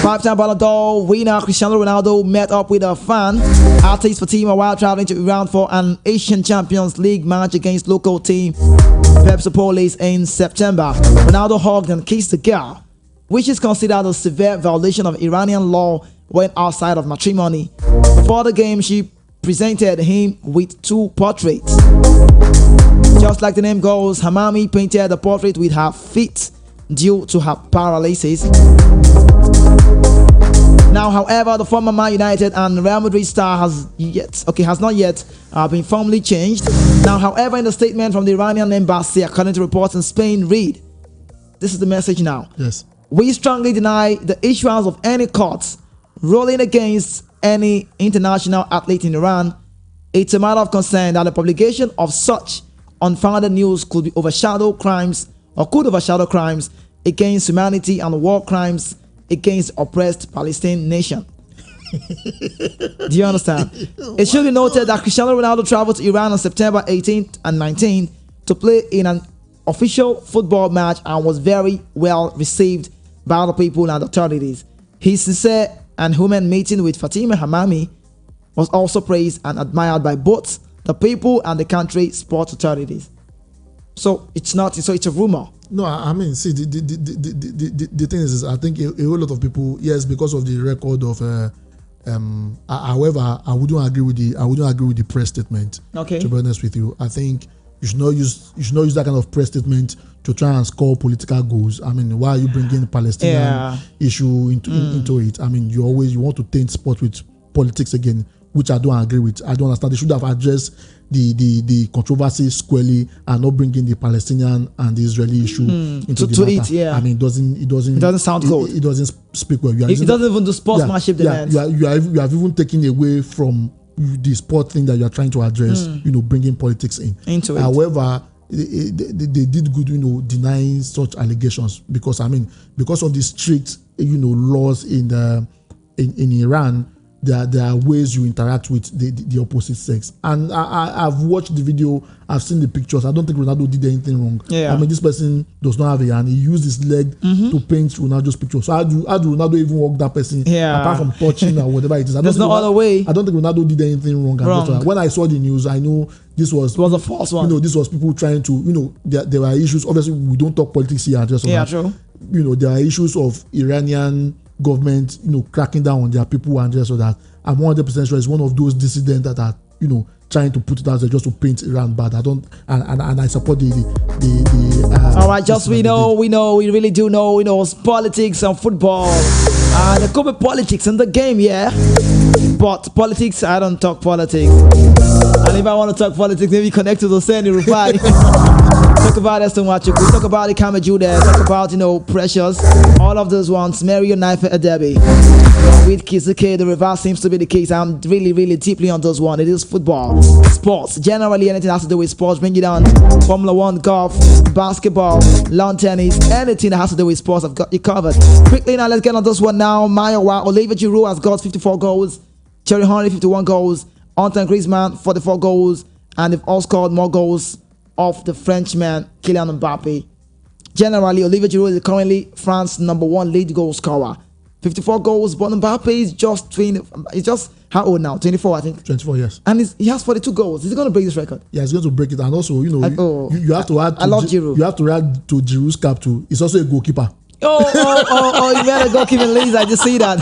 Five-time Ballon d'Or winner Cristiano Ronaldo met up with a fan artist Fatima while traveling to Iran for an Asian Champions League match against local team Peseiro in September. Ronaldo hugged and kissed the girl, which is considered a severe violation of Iranian law when outside of matrimony. Before the game, she presented him with 2 portraits. Just like the name goes, Hamami painted the portrait with her feet due to her paralysis. Now, however, the former Man United and Real Madrid star has not yet been formally changed. Now, however, in the statement from the Iranian embassy, according to reports in Spain, read, this is the message now. Yes. We strongly deny the issuance of any courts ruling against any international athlete in Iran. It's a matter of concern that the publication of such unfounded news could overshadow crimes against humanity and war crimes against oppressed Palestinian nation. Do you understand? It should be noted that Cristiano Ronaldo traveled to Iran on September 18th and 19th to play in an official football match and was very well received by the people and authorities. His sincere and human meeting with Fatima Hamami was also praised and admired by both the people and the country sports authorities. So it's a rumor. No, I mean, see, the thing is, I think a whole lot of people, yes, because of the record of, however, I wouldn't agree with the press statement. Okay. To be honest with you, I think you should not use that kind of press statement to try and score political goals. I mean, why are you bringing the Palestinian issue into it? I mean, you want to taint sport with politics again, which I don't agree with. I don't understand. They should have addressed the controversy squarely and not bringing the Palestinian and the Israeli issue into the matter. I mean, it doesn't sound good. It doesn't speak well. It doesn't even do sportsmanship demands. You have even taken away from the sport thing that you are trying to address. Bringing politics into it. However, they did good, denying such allegations because of the strict, laws in Iran. There are ways you interact with the opposite sex, and I've watched the video, I've seen the pictures. I don't think Ronaldo did anything wrong. I mean, this person does not have a hand. He used his leg to paint Ronaldo's picture. So how do Ronaldo even walk that person apart from touching or whatever it is? There's no other way. I don't think Ronaldo did anything wrong. When I saw the news, I know this was a false one. This was people trying to, there were issues. Obviously, we don't talk politics here. True. There are issues of Iranian government, cracking down on their people and just so that. I'm 100% sure it's one of those dissidents that are, trying to put it out there just to paint Iran bad. I don't, and I support the all right, just we really do know, politics and football. There could be politics in the game, but politics, I don't talk politics. And if I want to talk politics, maybe connect to the Sandy reply. Talk about Aston Watchuk, talk about the Kamaju there, talk about, Precious, all of those ones, Mario Knife at Derby. With Kizuke, the reverse seems to be the case. I'm really, really deeply on those one. It is football, sports, generally anything that has to do with sports, bring it on. Formula 1, golf, basketball, lawn tennis, anything that has to do with sports, I've got you covered. Quickly now, let's get on this one now. Mayowa, Olivier Giroud has got 54 goals, Thierry Henry 51 goals, Antoine Griezmann 44 goals, and they've all scored more goals of the Frenchman Kylian Mbappe. Generally, Olivier Giroud is currently France's #1 lead goal scorer. 54 goals, but Mbappe is just 20. He's just how old now? 24, I think. 24, yes. And he has 42 goals. Is he going to break this record? Yeah, he's going to break it. And also, you have to add. I love Giroud. You have to add to Giroud's cap too. He's also a goalkeeper. You made a goalkeeping list. I just see that.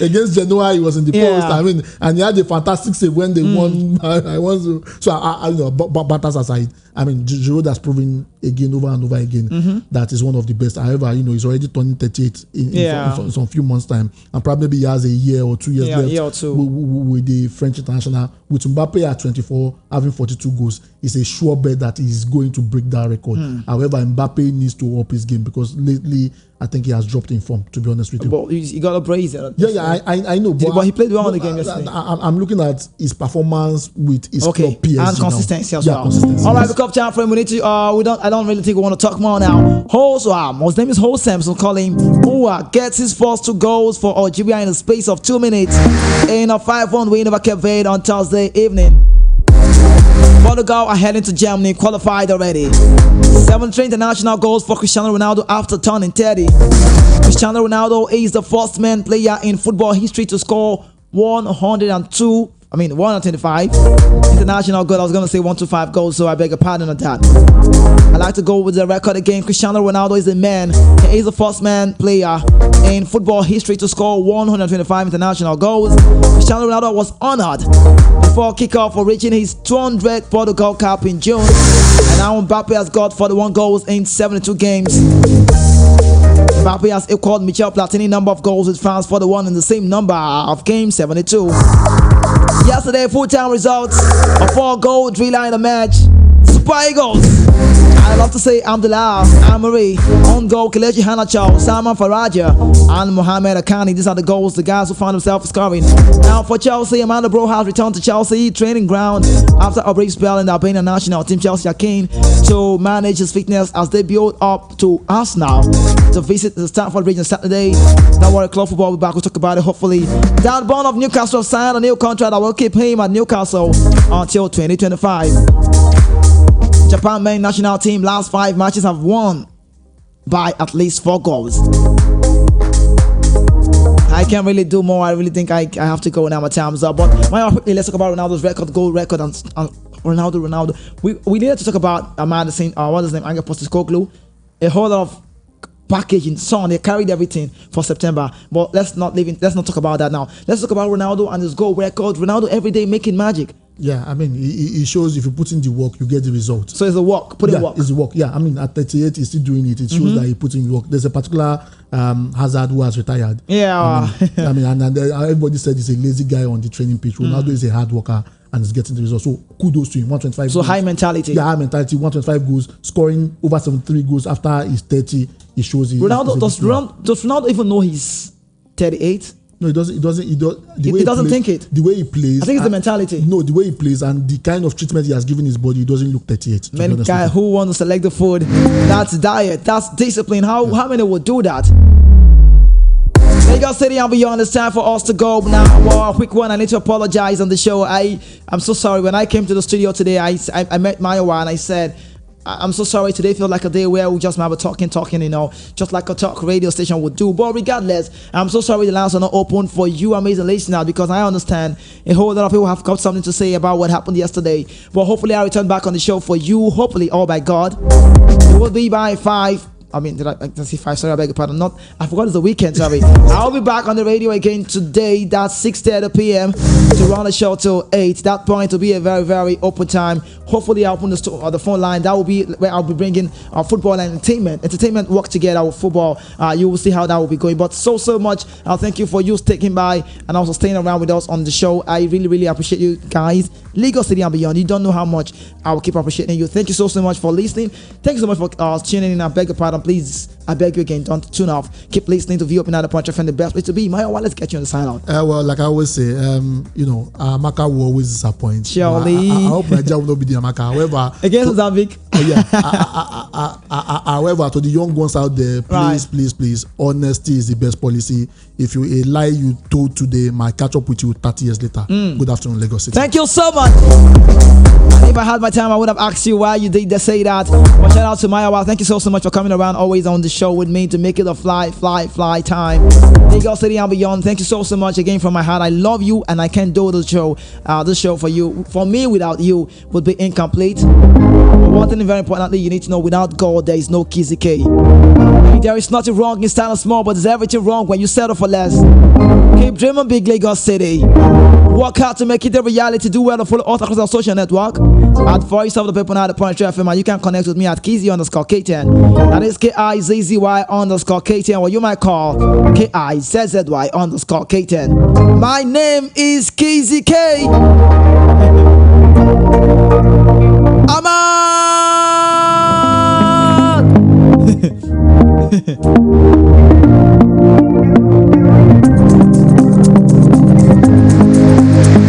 Against Genoa, he was in the post. I mean, and he had a fantastic save when they won. I want to. So I batters aside, I mean, Giroud has proven again over and over again that is one of the best. However, he's already turning 38 in some few months' time, and probably he has a year or 2 years left with the French international. With Mbappe at 24, having 42 goals, it's a sure bet that he's going to break that record. However, Mbappe needs to up his game because lately, I think he has dropped in form, to be honest with you. But he got a brace. I know. But he played well in the game yesterday. I'm looking at his performance with his club PSG and consistency as well. Consistency. All right, the cup time frame. We need to. I don't really think we want to talk more now. His name is Hosam, so call him. Who gets his first 2 goals for Algeria in the space of 2 minutes in a 5-1 win over Cape Verde on Thursday evening. Portugal are heading to Germany, qualified already. 7 international goals for Cristiano Ronaldo after turning 30. Cristiano Ronaldo is the first man player in football history to score 125 international goals. I was going to say 125 goals, so I beg your pardon on that. I like to go with the record again. Cristiano Ronaldo is the man. He is the first man player in football history to score 125 international goals. Cristiano Ronaldo was honored before kickoff for reaching his 200th Portugal cap in June. And now Mbappe has got 41 goals in 72 games. Mbappe has equaled Michel Platini's number of goals with France 41 in the same number of games, 72. Yesterday, full-time results: a 4-goal thriller in the match. Super Eagles. I love to say Abdullah, Amari, on goal, Kelechi Iheanacho, Salman Faraja, and Mohamed Akani. These are the goals, the guys who found themselves scoring. Now for Chelsea, Amanda Bro has returned to Chelsea training ground after a brief spell in the Albanian national team. Chelsea are keen to manage his fitness as they build up to Arsenal to visit the Stamford Bridge on Saturday. Don't worry, club football will be back. We'll talk about it hopefully. Dan Burn of Newcastle have signed a new contract that will keep him at Newcastle until 2025. Japan men's national team last 5 matches have won by at least 4 goals. I can't really do more. I really think I have to go now. My time's up. But quickly, let's talk about Ronaldo's goal record and Ronaldo. We needed to talk about Ahmad Hussein, what is his name? Angel Postecoglou. A whole lot of packaging, so on. They carried everything for September. But let's not talk about that now. Let's talk about Ronaldo and his goal record. Ronaldo every day making magic. Yeah, I mean, it shows if you put in the work, you get the result. So it's a work. Put in work. It's a work. Yeah, I mean, at 38, he's still doing it. It shows that he put in work. There's a particular Hazard who has retired. Yeah. I mean, and everybody said he's a lazy guy on the training pitch. Ronaldo is a hard worker and is getting the result. So kudos to him. 125. So goals. High mentality. Yeah, high mentality. 125 goals, scoring over 73 goals after he's 30. It shows he. Does Ronaldo even know he's 38? No, he doesn't. He doesn't think it. The way he plays. I think it's the mentality. No, the way he plays and the kind of treatment he has given his body, he doesn't look 38. Many guy who want to select the food, that's diet, that's discipline. How many would do that? Lagos City and beyond, it's time for us to go now. Well, a quick one. I need to apologize on the show. I'm so sorry. When I came to the studio today, I met Mayowa and I said, I'm so sorry. Today feels like a day where we just have a talking, just like a talk radio station would do. But regardless, I'm so sorry the lines are not open for you amazing listeners, because I understand a whole lot of people have got something to say about what happened yesterday. But hopefully I'll return back on the show for you. Hopefully, all by God. It will be by 5. I mean, did I say 5? Sorry, I beg your pardon. I forgot it's the weekend, sorry. I'll be back on the radio again today. That's 6:30 p.m. to run the show till 8. That point will be a very, very open time. Hopefully, I'll open the phone line. That will be where I'll be bringing football and entertainment work together with football. You will see how that will be going. But so much. I'll thank you for you sticking by and also staying around with us on the show. I really, really appreciate you guys. Lagos City and beyond. You don't know how much I will keep appreciating you. Thank you so much for listening. Thank you so much for tuning in. I beg your pardon. Please, I beg you again, don't tune off. Keep listening to View Up Another Punch FM, the best place to be. Maya, let's get you on the sign out. Well, like I always say, Amaka will always disappoint. Surely. I hope Nigeria will not be the Amaka. However, against Mozambique. However, to the young ones out there, please, honesty is the best policy. If you a lie you told today might catch up with you 30 years later. Good afternoon, Lagos City. Thank you so much. If I had my time, I would have asked you why you did say that. But shout out to Maya. Thank you so much for coming around, always on the show with me to make it a fly time. Lagos City and beyond. Thank you so much again from my heart. I love you and I can't do the show for you. For me, without you would be incomplete. One thing very importantly, you need to know: without God, there is no Kizzy K. There is nothing wrong in starting small, but there's everything wrong when you settle for less. Keep dreaming big, Lagos City. Work hard to make it a reality. Do well to follow us across our social network at Voice of the People now, the Point FM. And you can connect with me at Kizzy_K10. That is KIZZY_K10, or you might call KIZZY_K10. My name is Kizzy K.